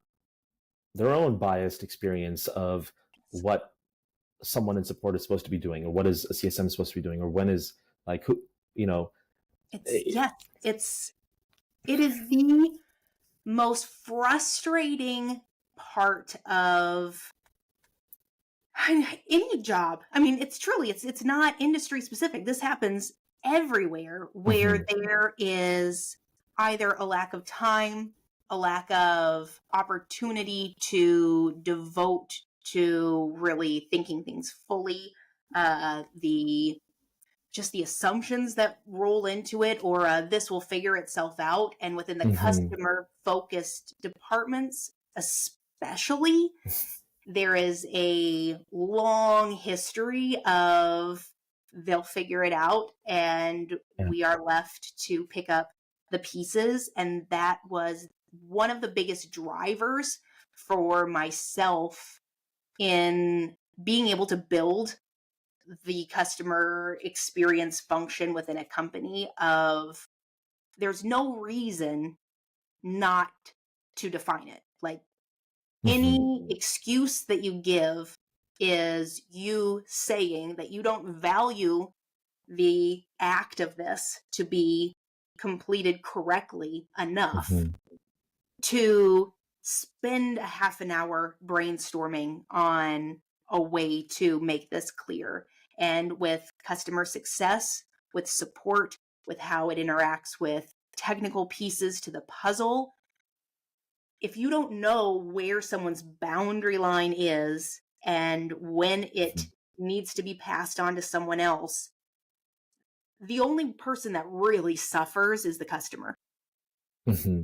own biased experience of what someone in support is supposed to be doing, or what is a CSM supposed to be doing, or when is, like, who, it is the most frustrating part of any job. I mean, it's not industry specific. This happens everywhere where there is either a lack of time, a lack of opportunity to devote to really thinking things fully, the assumptions that roll into it, or this will figure itself out. And within the customer focused departments, especially, there is a long history of they'll figure it out, and we are left to pick up the pieces. And that was one of the biggest drivers for myself in being able to build the customer experience function within a company. Of there's no reason not to define it. Like, any excuse that you give is you saying that you don't value the act of this to be completed correctly enough to spend a half an hour brainstorming on a way to make this clear. And with customer success, with support, with how it interacts with technical pieces to the puzzle, if you don't know where someone's boundary line is and when it needs to be passed on to someone else, the only person that really suffers is the customer. Yeah.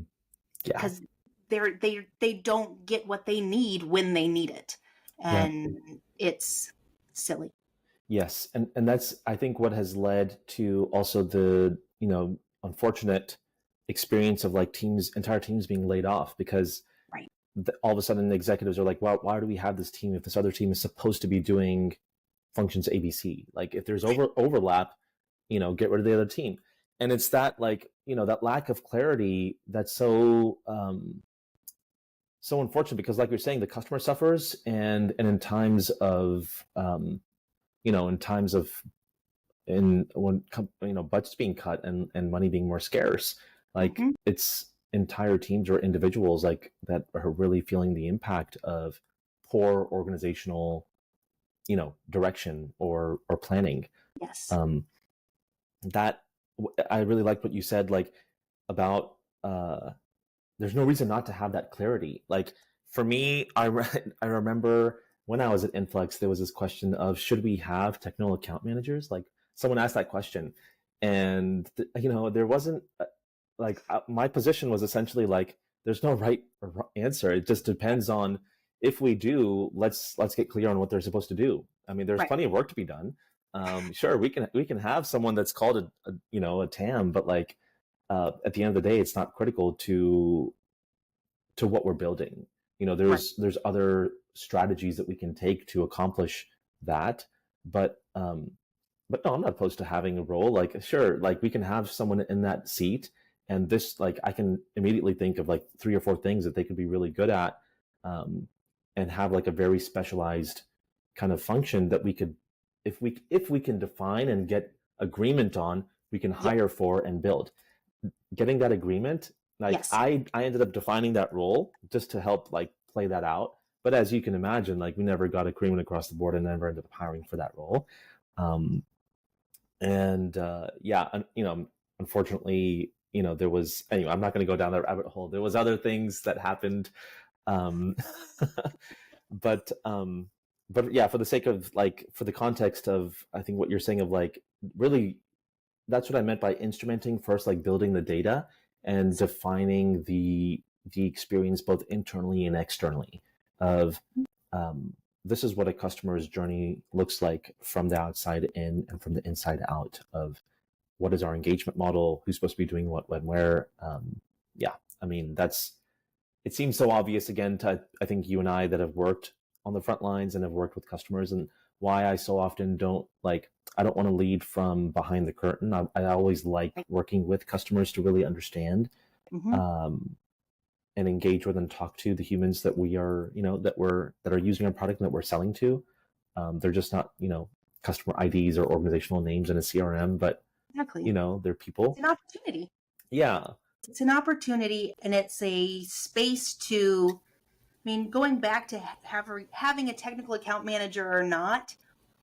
Because they don't get what they need when they need it. And it's silly. Yes. And that's, I think, what has led to also the, unfortunate experience of like entire teams being laid off, because all of a sudden the executives are like, well, why do we have this team if this other team is supposed to be doing functions ABC? Like, if there's overlap, get rid of the other team. And it's that, like, that lack of clarity that's so unfortunate, because, like you're saying, the customer suffers, and in times of when budgets being cut and money being more scarce, like, it's entire teams or individuals like that are really feeling the impact of poor organizational, direction or planning. Yes. That I really liked what you said, like about there's no reason not to have that clarity. Like for me, I remember when I was at Influx, there was this question of should we have technical account managers? Like someone asked that question, and there wasn't my position was essentially like there's no right answer. It just depends on if we do. Let's get clear on what they're supposed to do. I mean, there's Right. plenty of work to be done. Sure, we can have someone that's called a TAM, but like at the end of the day, it's not critical to what we're building. There's other strategies that we can take to accomplish that, but no, I'm not opposed to having a role. Like, sure, like we can have someone in that seat, and this, like, I can immediately think of like 3 or 4 things that they could be really good at, and have like a very specialized kind of function that we could, if we can define and get agreement on, we can hire for and build. Getting that agreement, like Yes. I ended up defining that role just to help like play that out. But as you can imagine, like we never got agreement across the board and never ended up hiring for that role. Unfortunately, there was, anyway, I'm not going to go down that rabbit hole. There was other things that happened. But yeah, for the sake of like, for the context of, I think what you're saying of like, really, that's what I meant by instrumenting first, like building the data and defining the experience both internally and externally of, this is what a customer's journey looks like from the outside in and from the inside out of what is our engagement model, who's supposed to be doing what, when, where. I mean, it seems so obvious again to, I think, you and I that have worked on the front lines and have worked with customers, and why I so often I don't want to lead from behind the curtain. I always like working with customers to really understand, and engage with and talk to the humans that we are, that are using our product and that we're selling to. They're just not, customer IDs or organizational names in a CRM, but Exactly. they're people. It's an opportunity. Yeah. It's an opportunity, and it's a space to, I mean, going back to having a technical account manager or not,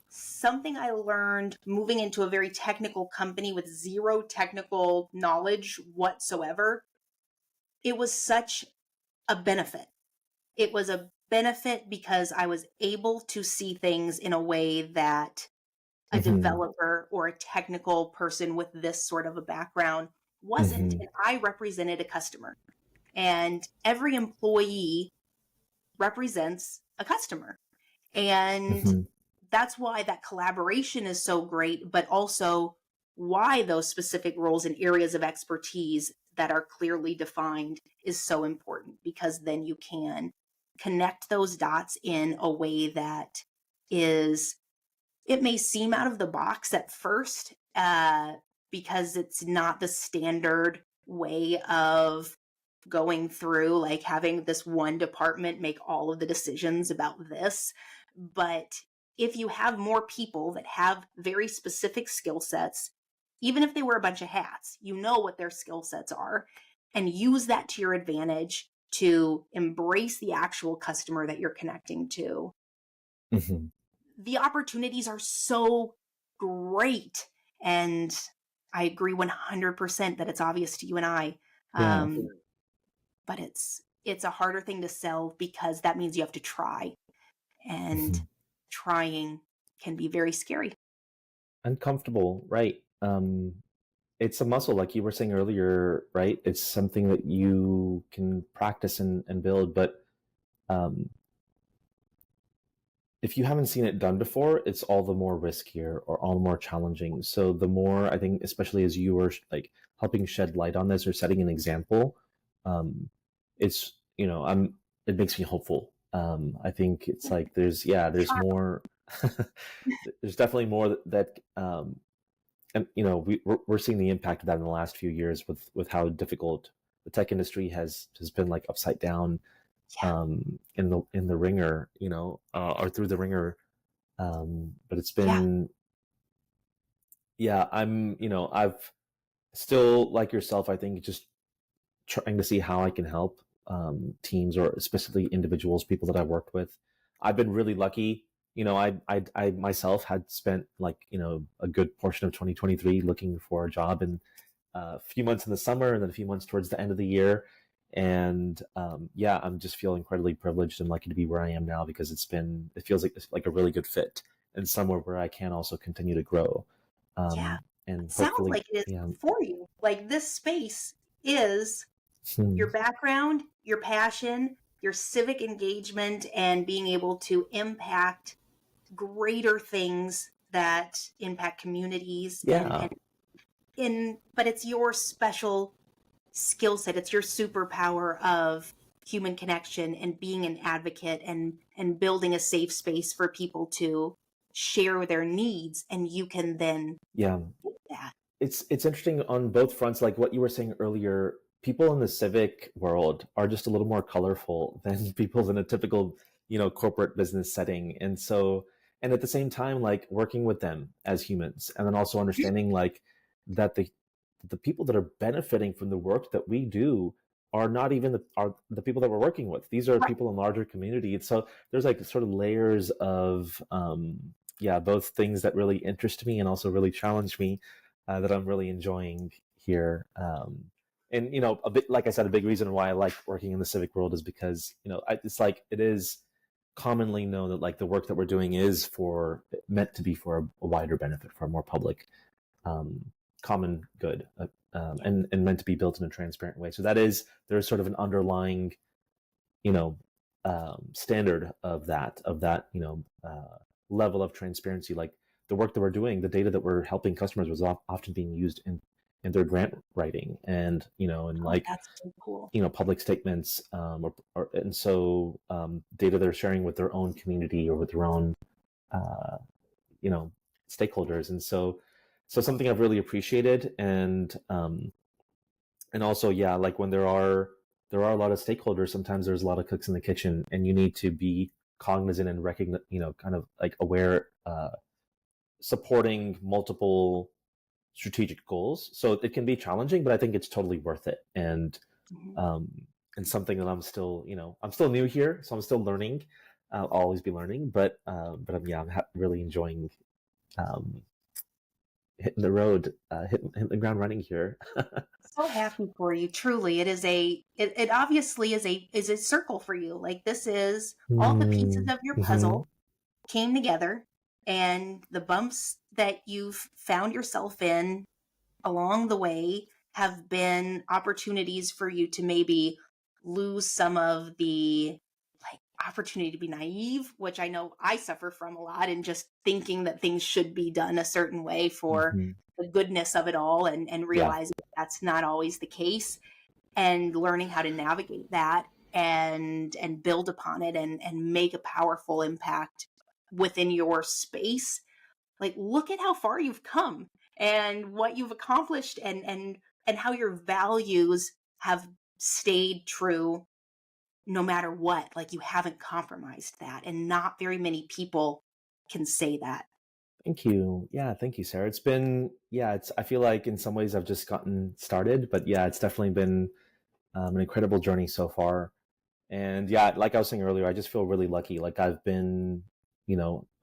something I learned moving into a very technical company with zero technical knowledge whatsoever, it was such a benefit. It was a benefit because I was able to see things in a way that a developer or a technical person with this sort of a background wasn't. And I represented a customer, and every employee represents a customer. And that's why that collaboration is so great, but also why those specific roles and areas of expertise that are clearly defined is so important, because then you can connect those dots in a way that is, it may seem out of the box at first, because it's not the standard way of going through, like having this one department make all of the decisions about this. But if you have more people that have very specific skill sets, even if they wear a bunch of hats, you know what their skill sets are, and use that to your advantage to embrace the actual customer that you're connecting to. The opportunities are so great. And I agree 100% that it's obvious to you and I. But it's a harder thing to sell, because that means you have to try. And trying can be very scary. Uncomfortable, right? It's a muscle, like you were saying earlier, right? It's something that you can practice and build, but if you haven't seen it done before, it's all the more riskier or all the more challenging. So the more, I think, especially as you were like helping shed light on this or setting an example, it's, it makes me hopeful. I think it's like there's more, there's definitely more that and we're seeing the impact of that in the last few years with how difficult the tech industry has been, like upside down, in the ringer, or through the ringer, but it's been, I've still, like yourself, I think, just trying to see how I can help teams or specifically individuals, people that I've worked with. I've been really lucky. I myself had spent like, a good portion of 2023 looking for a job, and a few months in the summer and then a few months towards the end of the year. And I'm just feel incredibly privileged and lucky to be where I am now, because it feels like a really good fit and somewhere where I can also continue to grow. Yeah. And It sounds hopefully, like it is for you. Like this space is your background, your passion, your civic engagement, and being able to impact greater things that impact communities. Yeah. But it's your special skill set. It's your superpower of human connection and being an advocate and building a safe space for people to share their needs, and you can then do that. It's interesting on both fronts. Like what you were saying earlier, people in the civic world are just a little more colorful than people in a typical, corporate business setting. And at the same time, like working with them as humans, and then also understanding like that the people that are benefiting from the work that we do are not even the people that we're working with. These are people in larger community. And so there's like sort of layers of, both things that really interest me and also really challenge me, that I'm really enjoying here. And, a bit, like I said, a big reason why I like working in the civic world is because, it's like, it is commonly known that like the work that we're doing is meant to be for a wider benefit, for a more public, common good, and meant to be built in a transparent way. So there's sort of an underlying, standard of that, level of transparency. Like the work that we're doing, the data that we're helping customers was often being used in their grant writing, and that's so cool. Public statements, and so data they're sharing with their own community or with their own stakeholders. And so something I've really appreciated. And also, like when there are a lot of stakeholders, sometimes there's a lot of cooks in the kitchen, and you need to be cognizant and recognize, kind of like aware, supporting multiple strategic goals. So it can be challenging, but I think it's totally worth it. And something that I'm still new here, so I'm still learning. I'll always be learning, but I'm really enjoying hitting the road, hitting the ground running here. So happy for you. Truly, it obviously is a circle for you. Like this is all the pieces of your puzzle came together, and the bumps that you've found yourself in along the way have been opportunities for you to maybe lose some of the like opportunity to be naive, which I know I suffer from a lot, and just thinking that things should be done a certain way for the goodness of it all, and realizing that's not always the case, and learning how to navigate that and build upon it and make a powerful impact within your space. Like look at how far you've come and what you've accomplished, and how your values have stayed true no matter what. Like you haven't compromised that, and not very many people can say that. Thank you. Yeah, thank you, Sarah. It's been, I feel like in some ways I've just gotten started, but it's definitely been an incredible journey so far. And like I was saying earlier, I just feel really lucky. Like I've been,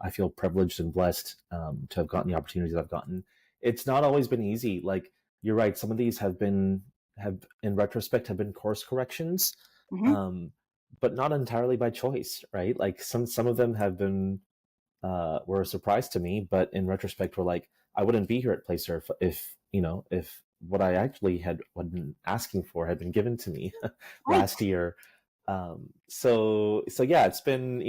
I feel privileged and blessed to have gotten the opportunities I've gotten. It's not always been easy. Like you're right, some of these have in retrospect have been course corrections, but not entirely by choice, right? Like some of them have been were a surprise to me, but in retrospect were like, I wouldn't be here at Placer if what I actually had been asking for had been given to me last year. So it's been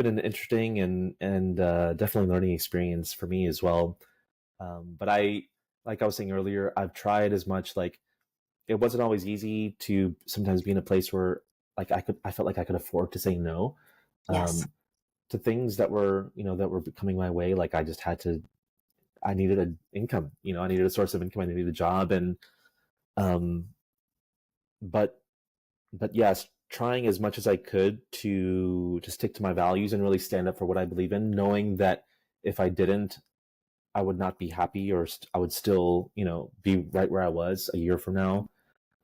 an interesting and definitely learning experience for me as well. But like I was saying earlier, I've tried as much. Like it wasn't always easy to sometimes be in a place where like I felt like I could afford to say no. To things that were coming my way. Like I needed an income, I needed a source of income. I needed a job. And but yes, trying as much as I could to stick to my values and really stand up for what I believe in, knowing that if I didn't, I would not be happy, or I would still, be right where I was a year from now.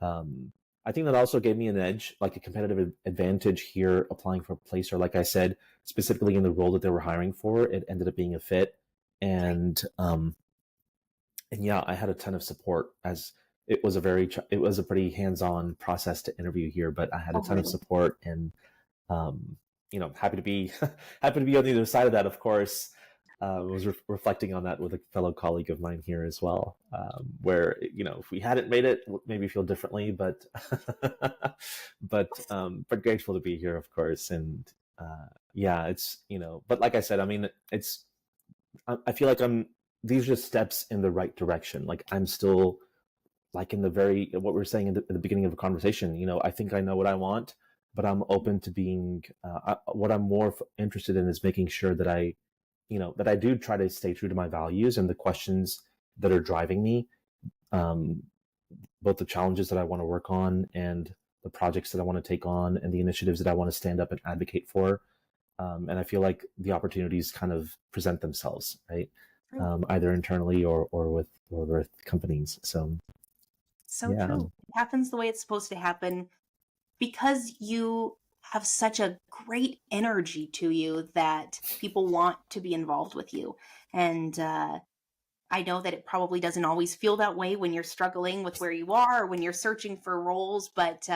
I think that also gave me an edge, like a competitive advantage here applying for a place, or like I said, specifically in the role that they were hiring for, it ended up being a fit. And yeah, I had a ton of support, as it was a pretty hands-on process to interview here, but I had a ton of support, and happy to be happy to be on the other side of that. Of course, I was reflecting on that with a fellow colleague of mine here as well, where if we hadn't made it, maybe feel differently, but but grateful to be here, of course. And yeah, it's but like I said, I mean, I feel like these are just steps in the right direction. Like I'm still like in what we were saying at the beginning of the conversation. I think I know what I want, but I'm open to being what I'm more interested in is making sure that I do try to stay true to my values and the questions that are driving me, both the challenges that I want to work on and the projects that I want to take on and the initiatives that I want to stand up and advocate for. And I feel like the opportunities kind of present themselves, right? Either internally or with companies. So yeah. True. It happens the way it's supposed to happen because you have such a great energy to you that people want to be involved with you. And I know that it probably doesn't always feel that way when you're struggling with where you are or when you're searching for roles, but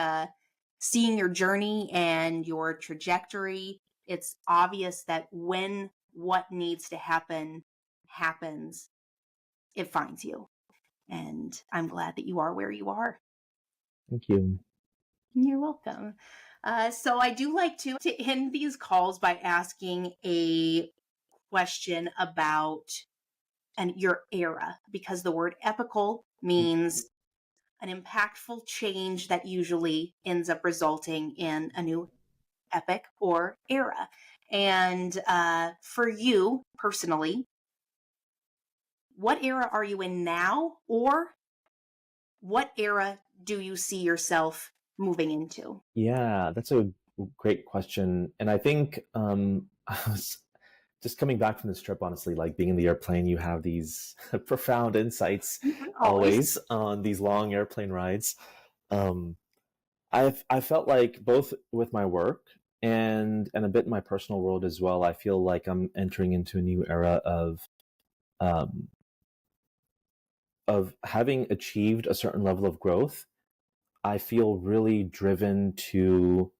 seeing your journey and your trajectory, it's obvious that when what needs to happen happens, it finds you. And I'm glad that you are where you are. Thank you. You're welcome. So I do like to end these calls by asking a question about your era, because the word epochal means an impactful change that usually ends up resulting in a new epoch or era. And for you personally, what era are you in now, or what era do you see yourself moving into? Yeah, that's a great question. And I think just coming back from this trip, honestly, like being in the airplane, you have these profound insights always on these long airplane rides. I felt like both with my work and a bit in my personal world as well, I feel like I'm entering into a new era of having achieved a certain level of growth. I feel really driven to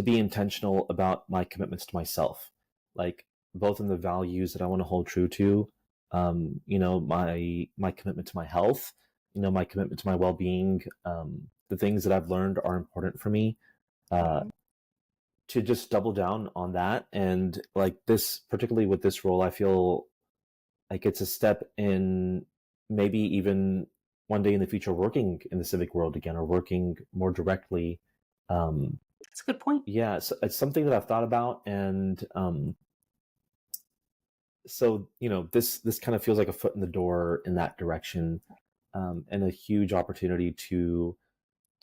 be intentional about my commitments to myself, like both in the values that I want to hold true to, my commitment to my health, my commitment to my well-being, the things that I've learned are important for me, to just double down on that. And like this, particularly with this role, I feel like it's a step in maybe even one day in the future working in the civic world again, or working more directly. That's a good point. Yeah, so it's something that I've thought about, and so this kind of feels like a foot in the door in that direction, and a huge opportunity to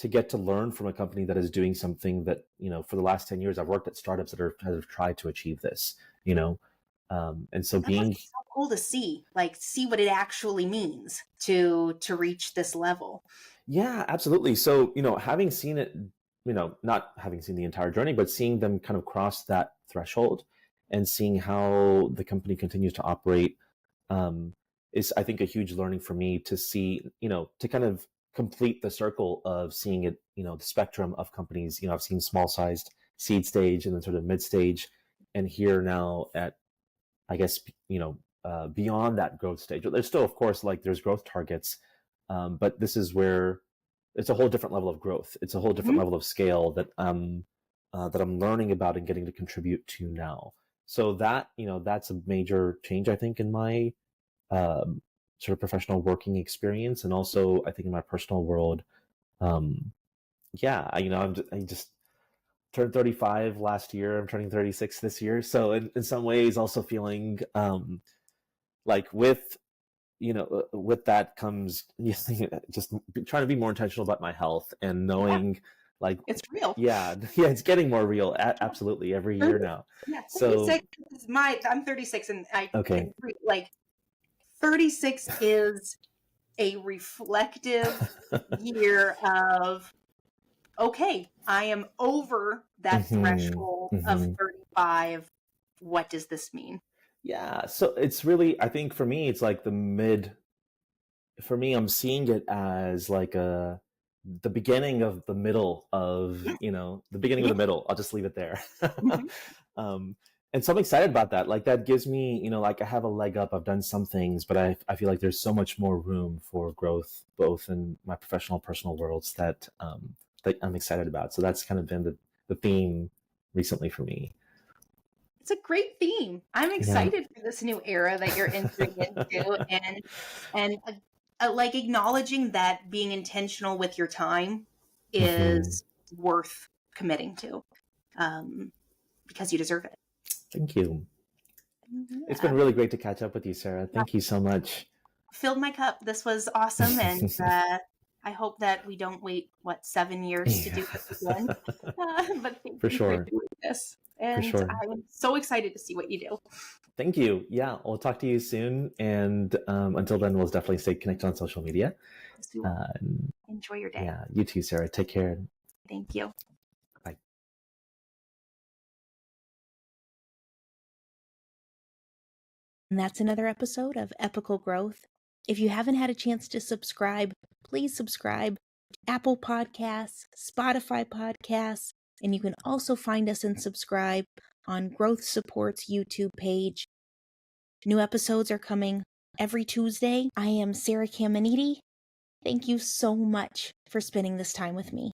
get to learn from a company that is doing something that for the last 10 years I've worked at startups that have tried to achieve this, and so being so cool to see what it actually means to reach this level. Yeah, absolutely. So having seen it, not having seen the entire journey, but seeing them kind of cross that threshold and seeing how the company continues to operate, is, I think, a huge learning for me to see, to kind of complete the circle of seeing it, the spectrum of companies. I've seen small sized seed stage and then sort of mid stage, and here now at, I guess, beyond that growth stage. There's still, of course, like there's growth targets, but this is where it's a whole different level of growth. It's a whole different level of scale that I'm learning about and getting to contribute to now. So that, that's a major change, I think, in my sort of professional working experience, and also I think in my personal world. Yeah, I just turned 35 last year. I'm turning 36 this year. So in some ways also feeling like with that comes just trying to be more intentional about my health and knowing like it's real. Yeah, it's getting more real. Absolutely, every year now. Yeah, so I'm 36 and okay. like 36 is a reflective year of, okay, I am over that threshold of 35. What does this mean? Yeah. So it's really, I think for me, it's like for me, I'm seeing it as like the beginning of the middle of, the beginning of the middle. I'll just leave it there. And so I'm excited about that. Like that gives me, like I have a leg up. I've done some things, but I feel like there's so much more room for growth, both in my professional and personal worlds that I'm excited about. So that's kind of been the theme recently for me. It's a great theme. I'm excited for this new era that you're entering into, and like acknowledging that being intentional with your time is worth committing to, because you deserve it. Thank you. Yeah. It's been really great to catch up with you, Sarah. Thank you so much. Filled my cup. This was awesome, and I hope that we don't wait 7 years to do this again. But thank you for doing this. And I'm so excited to see what you do. Thank you. Yeah, we'll talk to you soon. And until then, we'll definitely stay connected on social media. Enjoy your day. Yeah, you too, Sarah. Take care. Thank you. Bye. And that's another episode of Epochal Growth. If you haven't had a chance to subscribe, please subscribe to Apple Podcasts, Spotify Podcasts, and you can also find us and subscribe on Growth Support's YouTube page. New episodes are coming every Tuesday. I am Sarah Caminiti. Thank you so much for spending this time with me.